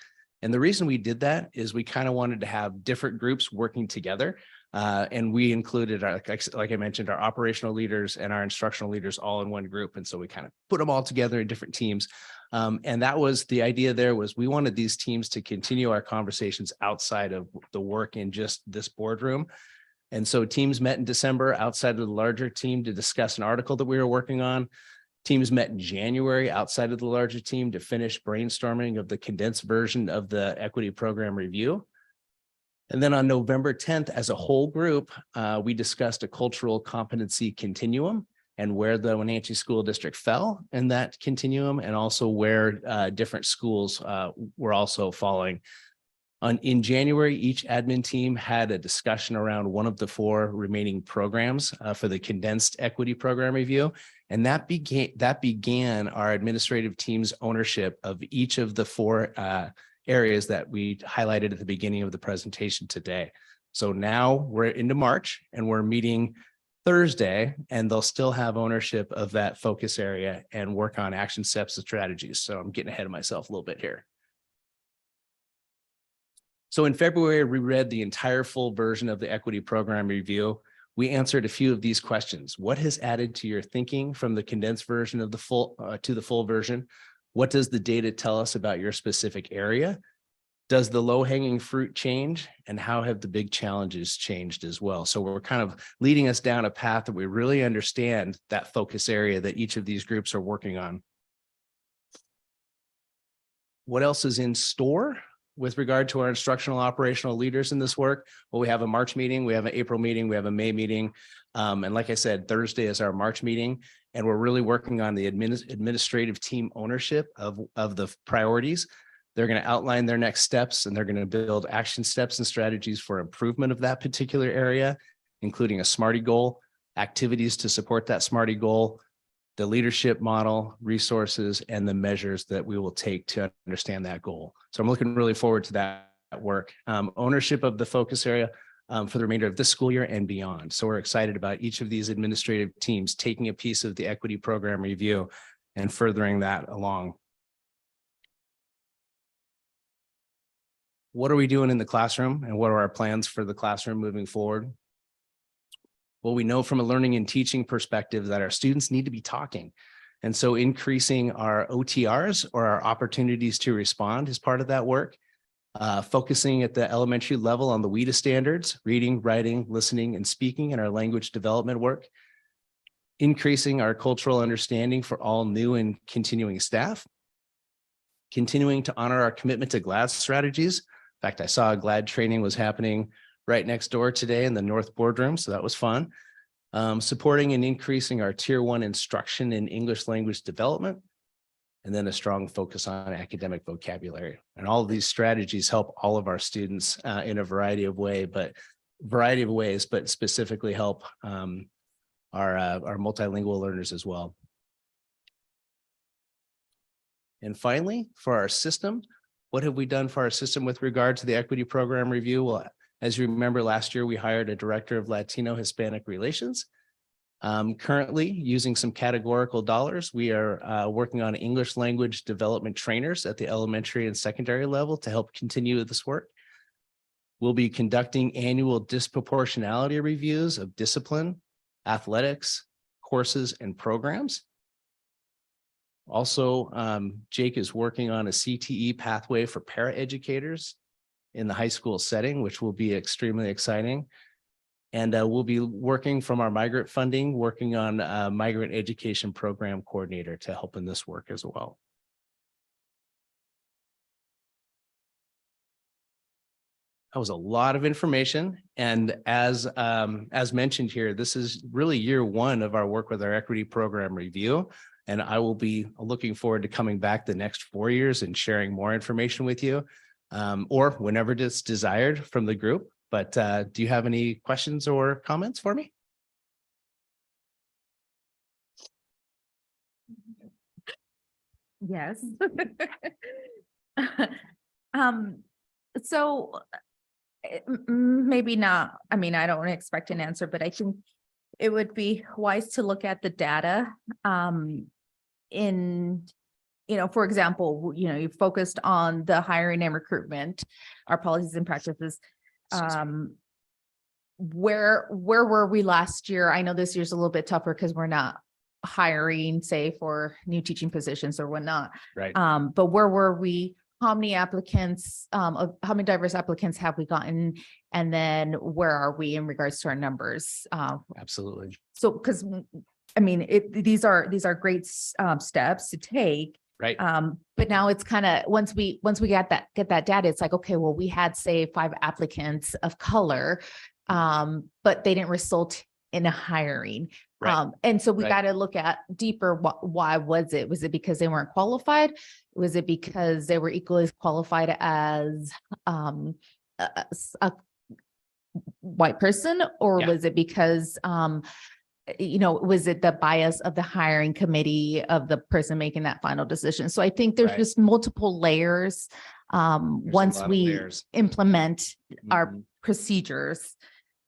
And the reason we did that is we kind of wanted to have different groups working together. And we included, like I mentioned, our operational leaders and our instructional leaders all in one group. And so we kind of put them all together in different teams. And that was the idea there, was we wanted these teams to continue our conversations outside of the work in just this boardroom. And so teams met in December outside of the larger team to discuss an article that we were working on. Teams met in January outside of the larger team to finish brainstorming of the condensed version of the equity program review. And then on November 10th, as a whole group, we discussed a cultural competency continuum and where the Wenatchee School District fell in that continuum, and also where different schools were also falling. In January, each admin team had a discussion around one of the 4 remaining programs for the condensed equity program review. And that began our administrative team's ownership of each of the 4 areas that we highlighted at the beginning of the presentation today. So now we're into March and we're meeting Thursday, and they'll still have ownership of that focus area and work on action steps and strategies. So I'm getting ahead of myself a little bit here. So in February, we read the entire full version of the equity program review. We answered a few of these questions. What has added to your thinking from the condensed version of the full to the full version? What does the data tell us about your specific area? Does the low-hanging fruit change? And how have the big challenges changed as well? So we're kind of leading us down a path that we really understand that focus area that each of these groups are working on. What else is in store with regard to our instructional operational leaders in this work? Well, we have a March meeting, we have an April meeting, we have a May meeting. And like I said, Thursday is our March meeting, and we're really working on the administrative team ownership of the priorities. They're going to outline their next steps, and they're going to build action steps and strategies for improvement of that particular area, including a SMARTY goal, activities to support that SMARTY goal, the leadership model, resources, and the measures that we will take to understand that goal. So I'm looking really forward to that work. Ownership of the focus area for the remainder of this school year and beyond. So we're excited about each of these administrative teams taking a piece of the equity program review and furthering that along. What are we doing in the classroom, and what are our plans for the classroom moving forward? Well, we know from a learning and teaching perspective that our students need to be talking. And so increasing our OTRs, or our opportunities to respond, is part of that work. Focusing at the elementary level on the WIDA standards, reading, writing, listening, and speaking in our language development work. Increasing our cultural understanding for all new and continuing staff. Continuing to honor our commitment to GLAD strategies. In fact, I saw a GLAD training was happening right next door today in the North Boardroom, so that was fun. Supporting and increasing our Tier 1 instruction in English language development, and then a strong focus on academic vocabulary. And all of these strategies help all of our students in a variety of ways, but specifically help our multilingual learners as well. And finally, for our system, what have we done for our system with regard to the equity program review? Well, as you remember, last year, we hired a director of Latino Hispanic relations. Currently, using some categorical dollars, we are working on English language development trainers at the elementary and secondary level to help continue this work. We'll be conducting annual disproportionality reviews of discipline, athletics, courses, and programs. Also, Jake is working on a CTE pathway for paraeducators in the high school setting, which will be extremely exciting. And we'll be working from our migrant funding, working on a migrant education program coordinator to help in this work as well. That was a lot of information. And as mentioned here, this is really year one of our work with our equity program review. And I will be looking forward to coming back the next 4 years and sharing more information with you, or whenever it's desired from the group. But do you have any questions or comments for me? Yes. So maybe not, I mean, I don't expect an answer, but I think it would be wise to look at the data in, for example, you focused on the hiring and recruitment, our policies and practices. Where were we last year? I know this year's a little bit tougher because we're not hiring, say, for new teaching positions or whatnot. Right. But where were we? How many applicants, how many diverse applicants have we gotten? And then where are we in regards to our numbers? Absolutely. So, because I mean, these are great steps to take. Right. But now it's kind of once we get that data, it's like, okay, well, we had, say, 5 applicants of color, but they didn't result in a hiring. Right. And so we Right. got to look at deeper. Why was it? Was it because they weren't qualified? Was it because they were equally as qualified as a white person, or Yeah. was it because was it the bias of the hiring committee of the person making that final decision? So I think there's Right. just multiple layers. There's a Once lot of we layers. implement our Mhm. procedures,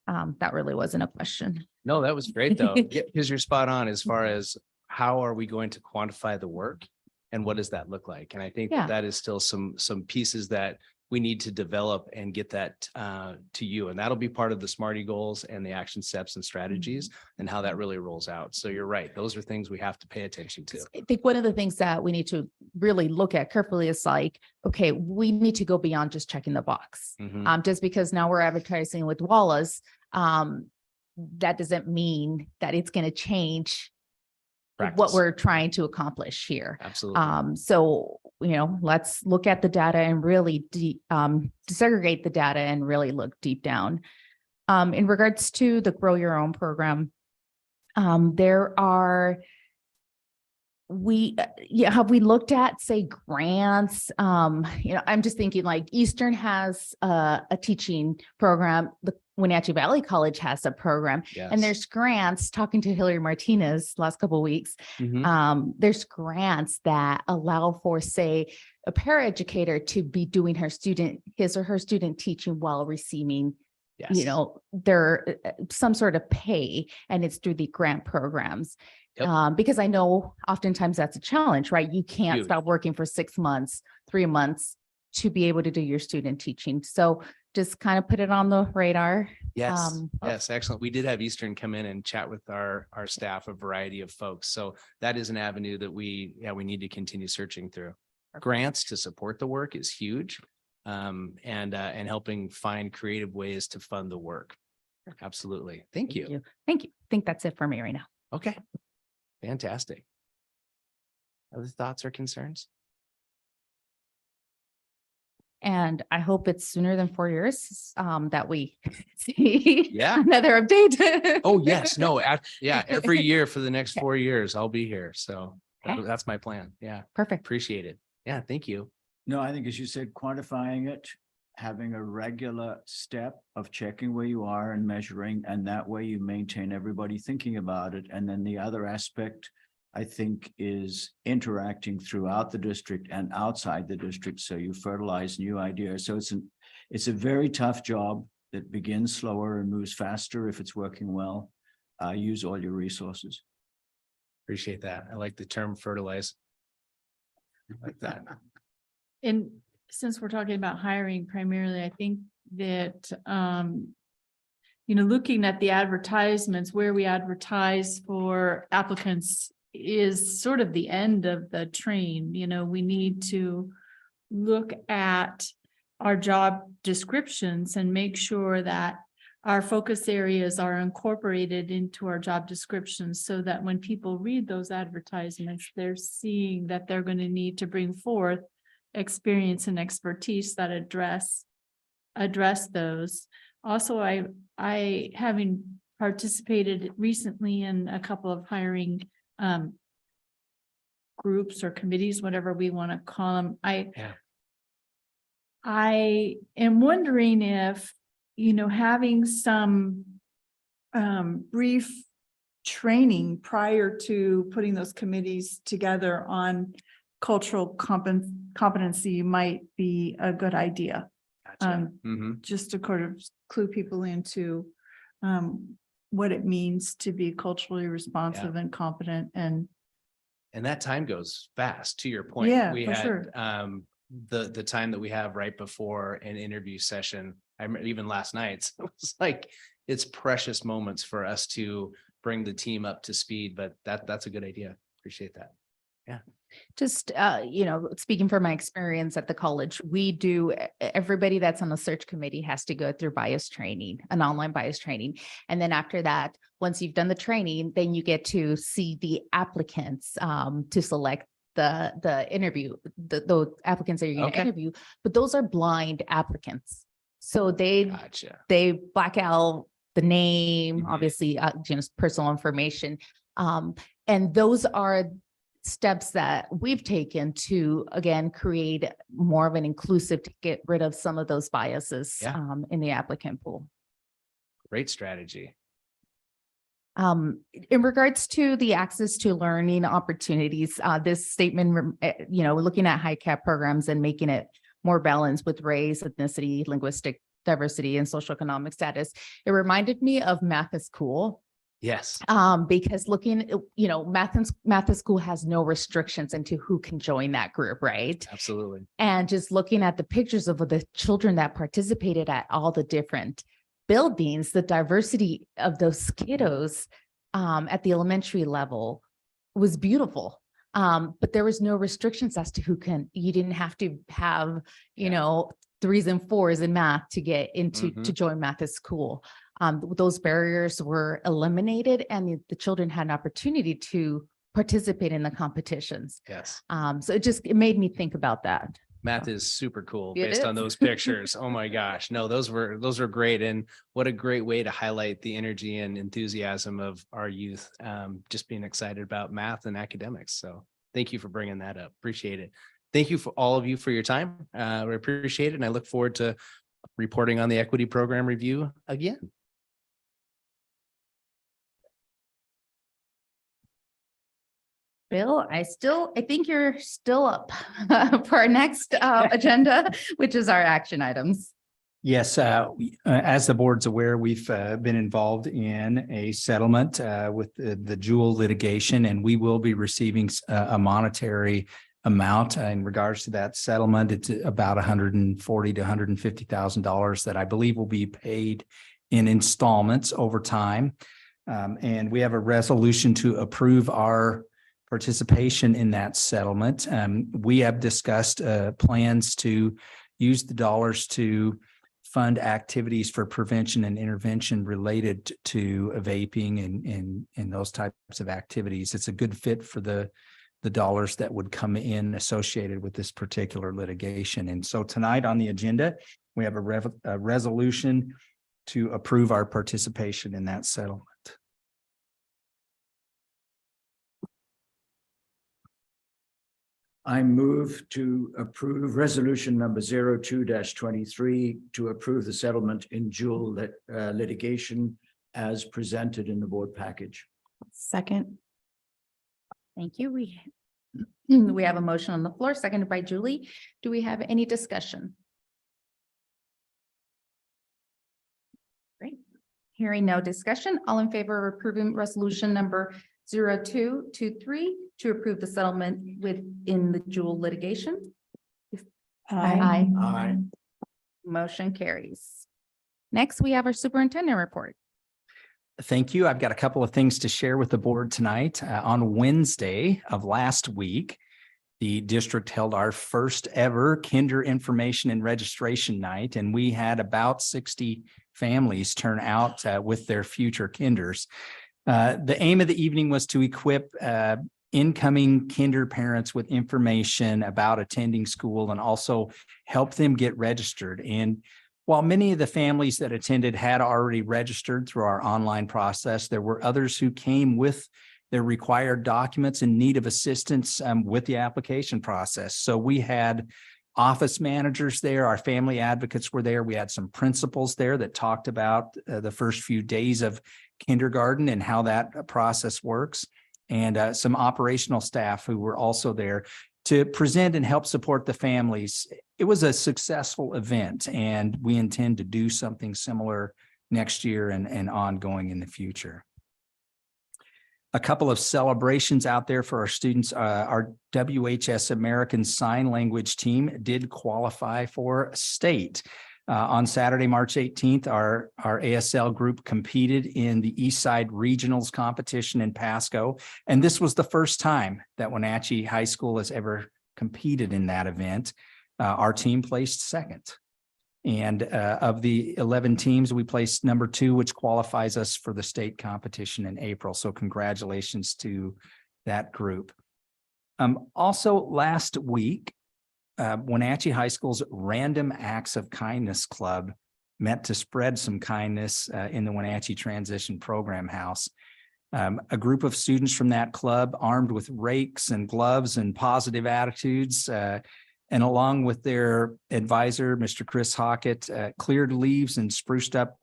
that really wasn't a question. No, that was great though, because you're spot on as far as how are we going to quantify the work and what does that look like? And I think Yeah. that is still some pieces that we need to develop and get that to you. And that'll be part of the SMARTY goals and the action steps and strategies and how that really rolls out. So you're right. Those are things we have to pay attention to. I think one of the things that we need to really look at carefully is like, okay, we need to go beyond just checking the box. Mhm. Just because now we're advertising with Wallace, that doesn't mean that it's going to change what Practice. we're trying to accomplish here. Absolutely. So, let's look at the data and really desegregate the data and really look deep down. In regards to the Grow Your Own program, have we looked at, say, grants? I'm just thinking like Eastern has a teaching program. The Wenatchee Valley College has a program, and Yes. there's grants. Talking to Hillary Martinez last couple of weeks, Mhm. there's grants that allow for, say, a paraeducator to be doing his or her student teaching while receiving, Yes. their some sort of pay, and it's through the grant programs. Yep. Because I know oftentimes that's a challenge, right? You can't Huge. stop working for 6 months, 3 months to be able to do your student teaching. So just kind of put it on the radar. Yes, yes, excellent. We did have Eastern come in and chat with our staff, a variety of folks. So that is an avenue that we need to continue searching through. Grants to support the work is huge. And helping find creative ways to fund the work. Absolutely. Thank you. Thank you. I think that's it for me right now. Okay. Fantastic. Other thoughts or concerns? And I hope it's sooner than 4 years that we see Yeah. another update. Oh, yes. No, yeah, every year for the next 4 years, I'll be here. So Okay. that's my plan. Yeah. Perfect. Appreciate it. Yeah. Thank you. No, I think as you said, quantifying it, having a regular step of checking where you are and measuring, and that way you maintain everybody thinking about it. And then the other aspect, I think, is interacting throughout the district and outside the district. So you fertilize new ideas. So it's a very tough job that begins slower and moves faster if it's working well. Use all your resources. Appreciate that. I like the term fertilize. I like that. And since we're talking about hiring primarily, I think that, looking at the advertisements, where we advertise for applicants is sort of the end of the train. We need to look at our job descriptions and make sure that our focus areas are incorporated into our job descriptions so that when people read those advertisements, they're seeing that they're going to need to bring forth experience and expertise that address address those. Also, I having participated recently in a couple of hiring groups or committees, whatever we want to call them. I am wondering if, having some brief training prior to putting those committees together on cultural competency might be a good idea. Gotcha. Just to kind of clue people into what it means to be culturally responsive and competent and that time goes fast, to your point. Yeah, We for had sure. the time that we have right before an interview session. I remember even last night, so it's like it's precious moments for us to bring the team up to speed, but that's a good idea. Appreciate that. Just, speaking from my experience at the college, we do, everybody that's on the search committee has to go through bias training, an online bias training. And then after that, once you've done the training, then you get to see the applicants to select the interview, the applicants that you're going to Okay. interview, but those are blind applicants. So Gotcha. they black out the name, Mhm. obviously, personal information. And those are steps that we've taken to, again, create more of an inclusive, to get rid of some of those biases Yeah. in the applicant pool. Great strategy. In regards to the access to learning opportunities, this statement, looking at high cap programs and making it more balanced with race, ethnicity, linguistic diversity, and socioeconomic status, it reminded me of Math is Cool. Yes. Because looking, Math is School has no restrictions into who can join that group, right? Absolutely. And just looking at the pictures of the children that participated at all the different buildings, the diversity of those kiddos at the elementary level was beautiful. But there was no restrictions as to you didn't have to have, 3s and 4s in math to get into, to join Math is Cool. Those barriers were eliminated and the children had an opportunity to participate in the competitions. Yes. So it made me think about that. Math is super cool It based on is. those pictures. Oh my gosh. No, those were great. And what a great way to highlight the energy and enthusiasm of our youth, just being excited about math and academics. So thank you for bringing that up. Appreciate it. Thank you for all of you for your time. We appreciate it. And I look forward to reporting on the equity program review again. Bill, I think you're still up for our next agenda, which is our action items. Yes, as the board's aware, we've been involved in a settlement with the Jewel litigation, and we will be receiving a monetary amount in regards to that settlement. It's about $140,000 to $150,000 that I believe will be paid in installments over time. And we have a resolution to approve our participation in that settlement. We have discussed plans to use the dollars to fund activities for prevention and intervention related to vaping and those types of activities. It's a good fit for the dollars that would come in associated with this particular litigation. And so tonight on the agenda, we have a resolution to approve our participation in that settlement. I move to approve resolution number 02-23 to approve the settlement in Jewel litigation as presented in the board package. Second. Thank you. We have a motion on the floor, seconded by Julie. Do we have any discussion? Great. Hearing no discussion, all in favor of approving resolution number 0223 to approve the settlement within the Jewel litigation? Aye. Aye. Motion carries. Next, we have our superintendent report. Thank you. I've got a couple of things to share with the board tonight. On Wednesday of last week, the district held our first ever kinder information and registration night, and we had about 60 families turn out with their future kinders. The aim of the evening was to equip incoming kinder parents with information about attending school and also help them get registered. And While many of the families that attended had already registered through our online process, there were others who came with their required documents in need of assistance with the application process. So we had office managers there, our family advocates were there. We had some principals there that talked about the first few days of kindergarten and how that process works, and some operational staff who were also there to present and help support the families. It was a successful event, and we intend to do something similar next year and ongoing in the future. A couple of celebrations out there for our students. Our WHS American Sign Language team did qualify for state. On Saturday, March 18th, our ASL group competed in the Eastside Regionals competition in Pasco. And this was the first time that Wenatchee High School has ever competed in that event. Our team placed second. And of the 11 teams, we placed number 2, which qualifies us for the state competition in April. So congratulations to that group. Also last week, Wenatchee High School's Random Acts of Kindness Club met to spread some kindness in the Wenatchee Transition Program House. A group of students from that club, armed with rakes and gloves and positive attitudes, and along with their advisor, Mr. Chris Hockett, cleared leaves and spruced up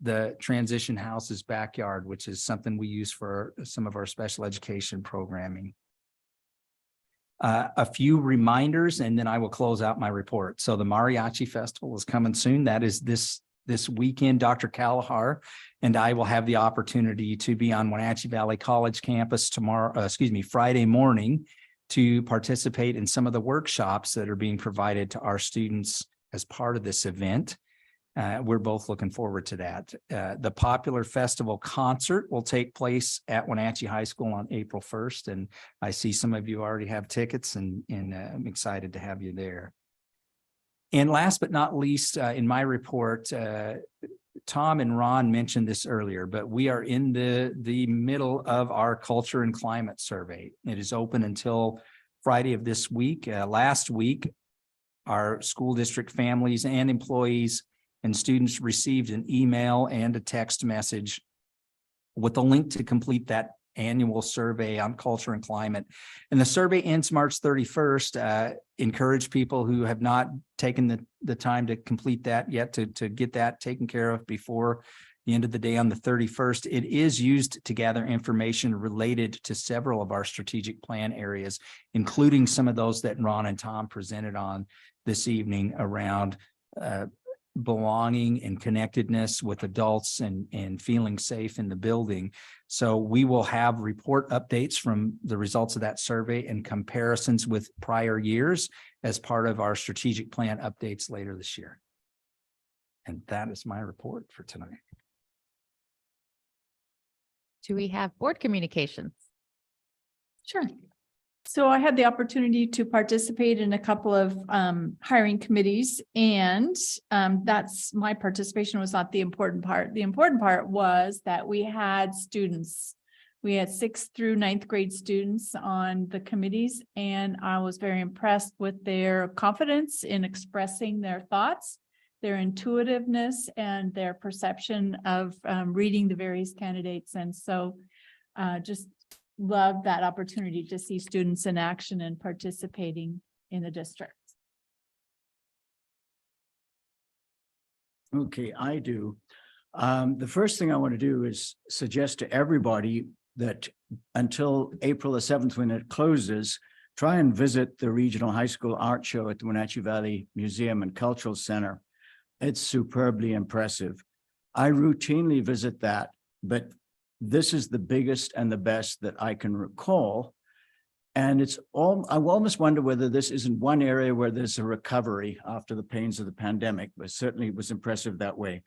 the transition house's backyard, which is something we use for some of our special education programming. A few reminders, and then I will close out my report. So the Mariachi Festival is coming soon. That is this weekend. Dr. Kalahar and I will have the opportunity to be on Wenatchee Valley College campus Friday morning, to participate in some of the workshops that are being provided to our students as part of this event. We're both looking forward to that. The popular festival concert will take place at Wenatchee High School on April 1st. And I see some of you already have tickets, and I'm excited to have you there. And last but not least, in my report, Tom and Ron mentioned this earlier, but we are in the middle of our culture and climate survey. It is open until Friday of this week. Last week, our school district families and employees and students received an email and a text message with a link to complete that annual survey on culture and climate. And the survey ends March 31st. Encourage people who have not taken the time to complete that yet to get that taken care of before the end of the day on the 31st. It is used to gather information related to several of our strategic plan areas, including some of those that Ron and Tom presented on this evening around belonging and connectedness with adults and feeling safe in the building. So we will have report updates from the results of that survey and comparisons with prior years as part of our strategic plan updates later this year. And that is my report for tonight. Do we have board communications? Sure. So I had the opportunity to participate in a couple of hiring committees, and that's my participation was not the important part. The important part was that we had students. We had 6th through 9th grade students on the committees, and I was very impressed with their confidence in expressing their thoughts, their intuitiveness, and their perception of reading the various candidates. And so just love that opportunity to see students in action and participating in the district. Okay, I do. The first thing I want to do is suggest to everybody that until April the 7th, when it closes, try and visit the Regional High School Art Show at the Wenatchee Valley Museum and Cultural Center. It's superbly impressive. I routinely visit that, but this is the biggest and the best that I can recall. And I almost wonder whether this isn't one area where there's a recovery after the pains of the pandemic, but certainly it was impressive that way.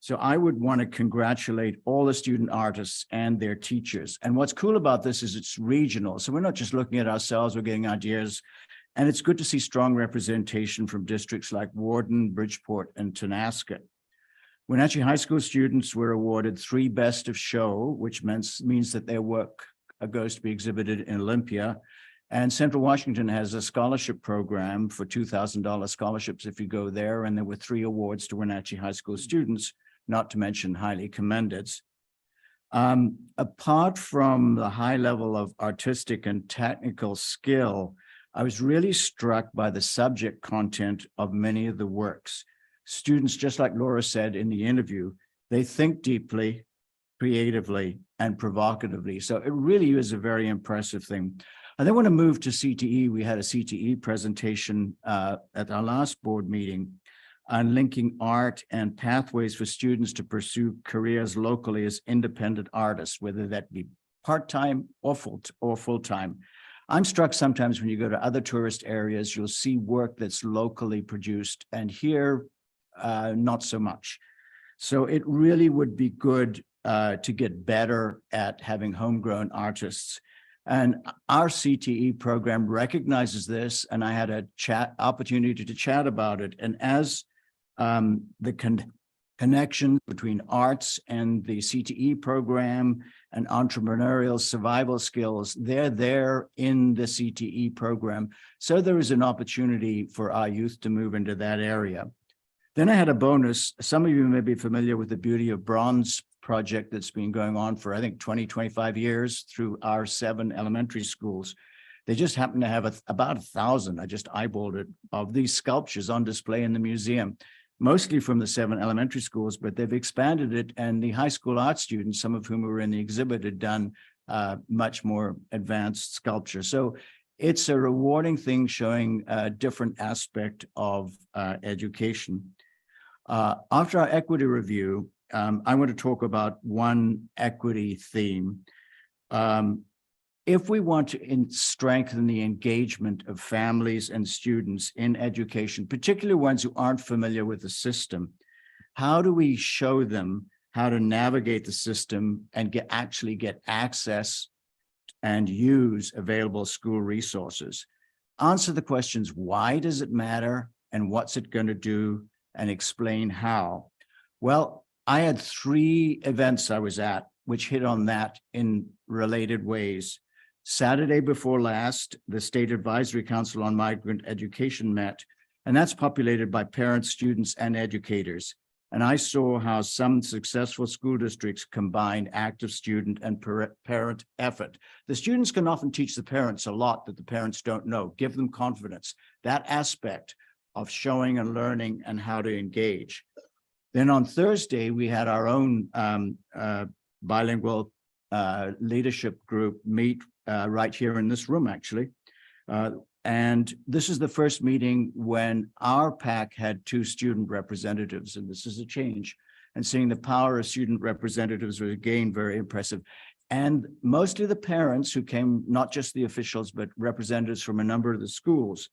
So I would want to congratulate all the student artists and their teachers. And what's cool about this is it's regional. So we're not just looking at ourselves, we're getting ideas. And it's good to see strong representation from districts like Warden, Bridgeport, and Tonasket. Wenatchee High School students were awarded 3 Best of Show, which means that their work goes to be exhibited in Olympia. And Central Washington has a scholarship program for $2,000 scholarships if you go there. And there were 3 awards to Wenatchee High School students, not to mention highly commended. Apart from the high level of artistic and technical skill, I was really struck by the subject content of many of the works. Students, just like Laura said in the interview, they think deeply, creatively, and provocatively. So it really is a very impressive thing. I then want to move to CTE. We had a CTE presentation at our last board meeting on linking art and pathways for students to pursue careers locally as independent artists, whether that be part-time or full-time. I'm struck sometimes when you go to other tourist areas, you'll see work that's locally produced, and here, not so much. So it really would be good to get better at having homegrown artists. And our CTE program recognizes this, and I had a opportunity to chat about it. And as the connection between arts and the CTE program and entrepreneurial survival skills, they're there in the CTE program. So there is an opportunity for our youth to move into that area. Then I had a bonus. Some of you may be familiar with the Beauty of Bronze project that's been going on for, I think, 20, 25 years through our 7 elementary schools. They just happen to have about 1,000, I just eyeballed it, of these sculptures on display in the museum, mostly from the 7 elementary schools, but they've expanded it, and the high school art students, some of whom were in the exhibit, had done much more advanced sculpture. So it's a rewarding thing, showing a different aspect of education. After our equity review, I want to talk about one equity theme. If we want to strengthen the engagement of families and students in education, particularly ones who aren't familiar with the system, how do we show them how to navigate the system and actually get access and use available school resources? Answer the questions, why does it matter and what's it going to do, and explain how. Well, I had 3 events I was at which hit on that in related ways. Saturday before last, the State Advisory Council on Migrant Education met, and that's populated by parents, students, and educators. And I saw how some successful school districts combine active student and parent effort. The students can often teach the parents a lot that the parents don't know, give them confidence. That aspect of showing and learning and how to engage. Then on Thursday, we had our own bilingual leadership group meet right here in this room, actually. And this is the first meeting when our PAC had 2 student representatives, and this is a change. And seeing the power of student representatives was again very impressive. And mostly the parents who came, not just the officials, but representatives from a number of the schools,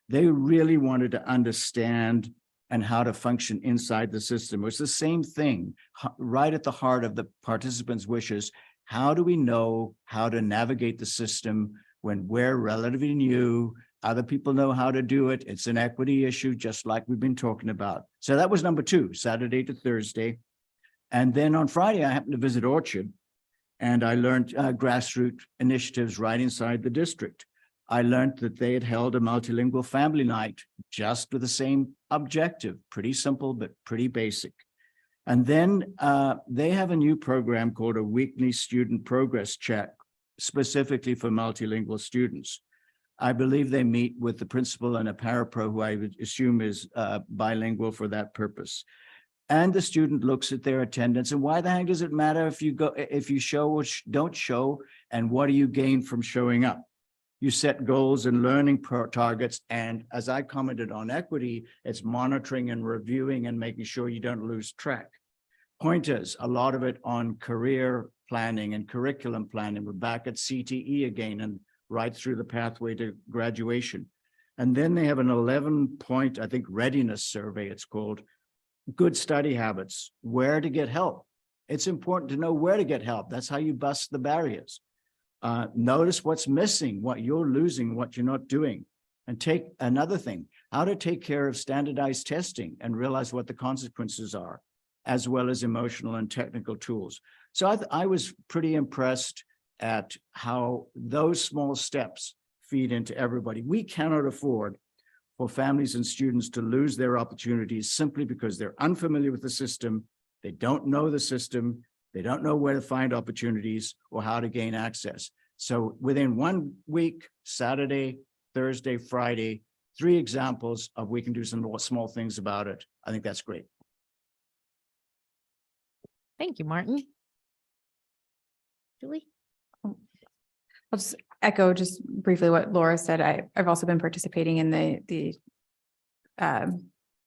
they really wanted to understand and how to function inside the system. It was the same thing, right at the heart of the participants' wishes. How do we know how to navigate the system when we're relatively new? Other people know how to do it. It's an equity issue, just like we've been talking about. So that was number 2, Saturday to Thursday. And then on Friday, I happened to visit Orchard, and I learned grassroots initiatives right inside the district. I learned that they had held a multilingual family night just with the same objective, pretty simple, but pretty basic. And then they have a new program called a weekly student progress check, specifically for multilingual students. I believe they meet with the principal and a parapro, who I would assume is bilingual for that purpose. And the student looks at their attendance, and why the heck does it matter if you show or don't show, and what do you gain from showing up? You set goals and learning targets. And as I commented on equity, it's monitoring and reviewing and making sure you don't lose track. Pointers, a lot of it on career planning and curriculum planning. We're back at CTE again and right through the pathway to graduation. And then they have an 11-point, I think, readiness survey, it's called, good study habits, where to get help. It's important to know where to get help. That's how you bust the barriers. Notice what's missing, what you're losing, what you're not doing. And take another thing, how to take care of standardized testing and realize what the consequences are, as well as emotional and technical tools. So I was pretty impressed at how those small steps feed into everybody. We cannot afford for families and students to lose their opportunities simply because they're unfamiliar with the system. They don't know the system. They don't know where to find opportunities or how to gain access. So within 1 week, Saturday, Thursday, Friday, 3 examples of we can do some small things about it. I think that's great. Thank you, Martin. Julie? I'll just echo just briefly what Laura said. I've also been participating in the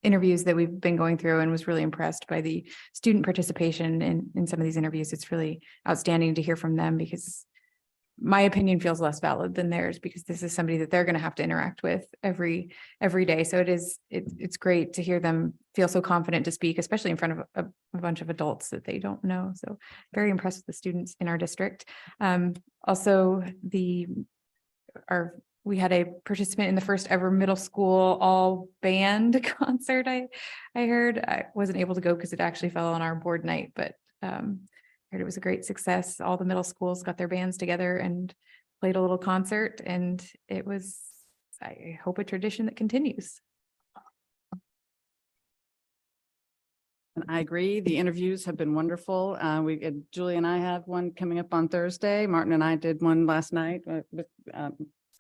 interviews that we've been going through and was really impressed by the student participation in some of these interviews. It's really outstanding to hear from them because my opinion feels less valid than theirs because this is somebody that they're going to have to interact with every day. So it's great to hear them feel so confident to speak, especially in front of a bunch of adults that they don't know. So very impressed with the students in our district. Also, we had a participant in the first ever middle school all band concert. I heard. I wasn't able to go because it actually fell on our board night, but heard it was a great success. All the middle schools got their bands together and played a little concert, and it was, I hope, a tradition that continues. And I agree. The interviews have been wonderful. Julie and I have one coming up on Thursday. Martin and I did one last night with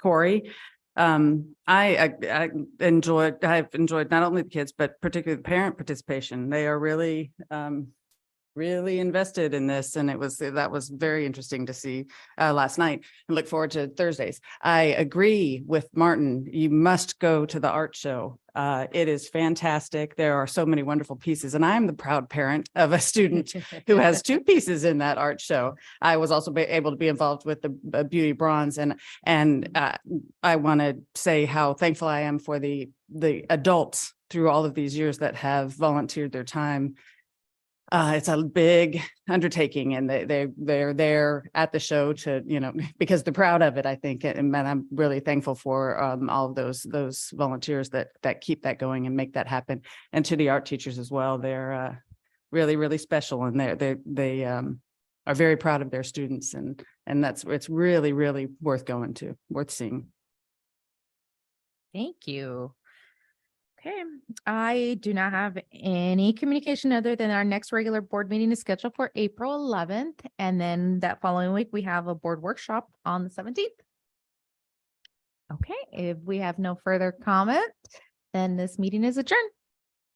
Corey. I've enjoyed not only the kids, but particularly the parent participation. They are really invested in this. And that was very interesting to see last night and look forward to Thursdays. I agree with Martin. You must go to the art show. It is fantastic. There are so many wonderful pieces, and I'm the proud parent of a student who has 2 pieces in that art show. I was also able to be involved with the Beauty Bronze, and I want to say how thankful I am for the adults through all of these years that have volunteered their time. It's a big undertaking, and they're there at the show to, because they're proud of it, I think. And I'm really thankful for all of those volunteers that keep that going and make that happen. And to the art teachers as well, they're really, really special, and they are very proud of their students, and it's really, really worth going to, worth seeing. Thank you. Okay, I do not have any communication other than our next regular board meeting is scheduled for April 11th. And then that following week, we have a board workshop on the 17th. Okay, if we have no further comment, then this meeting is adjourned.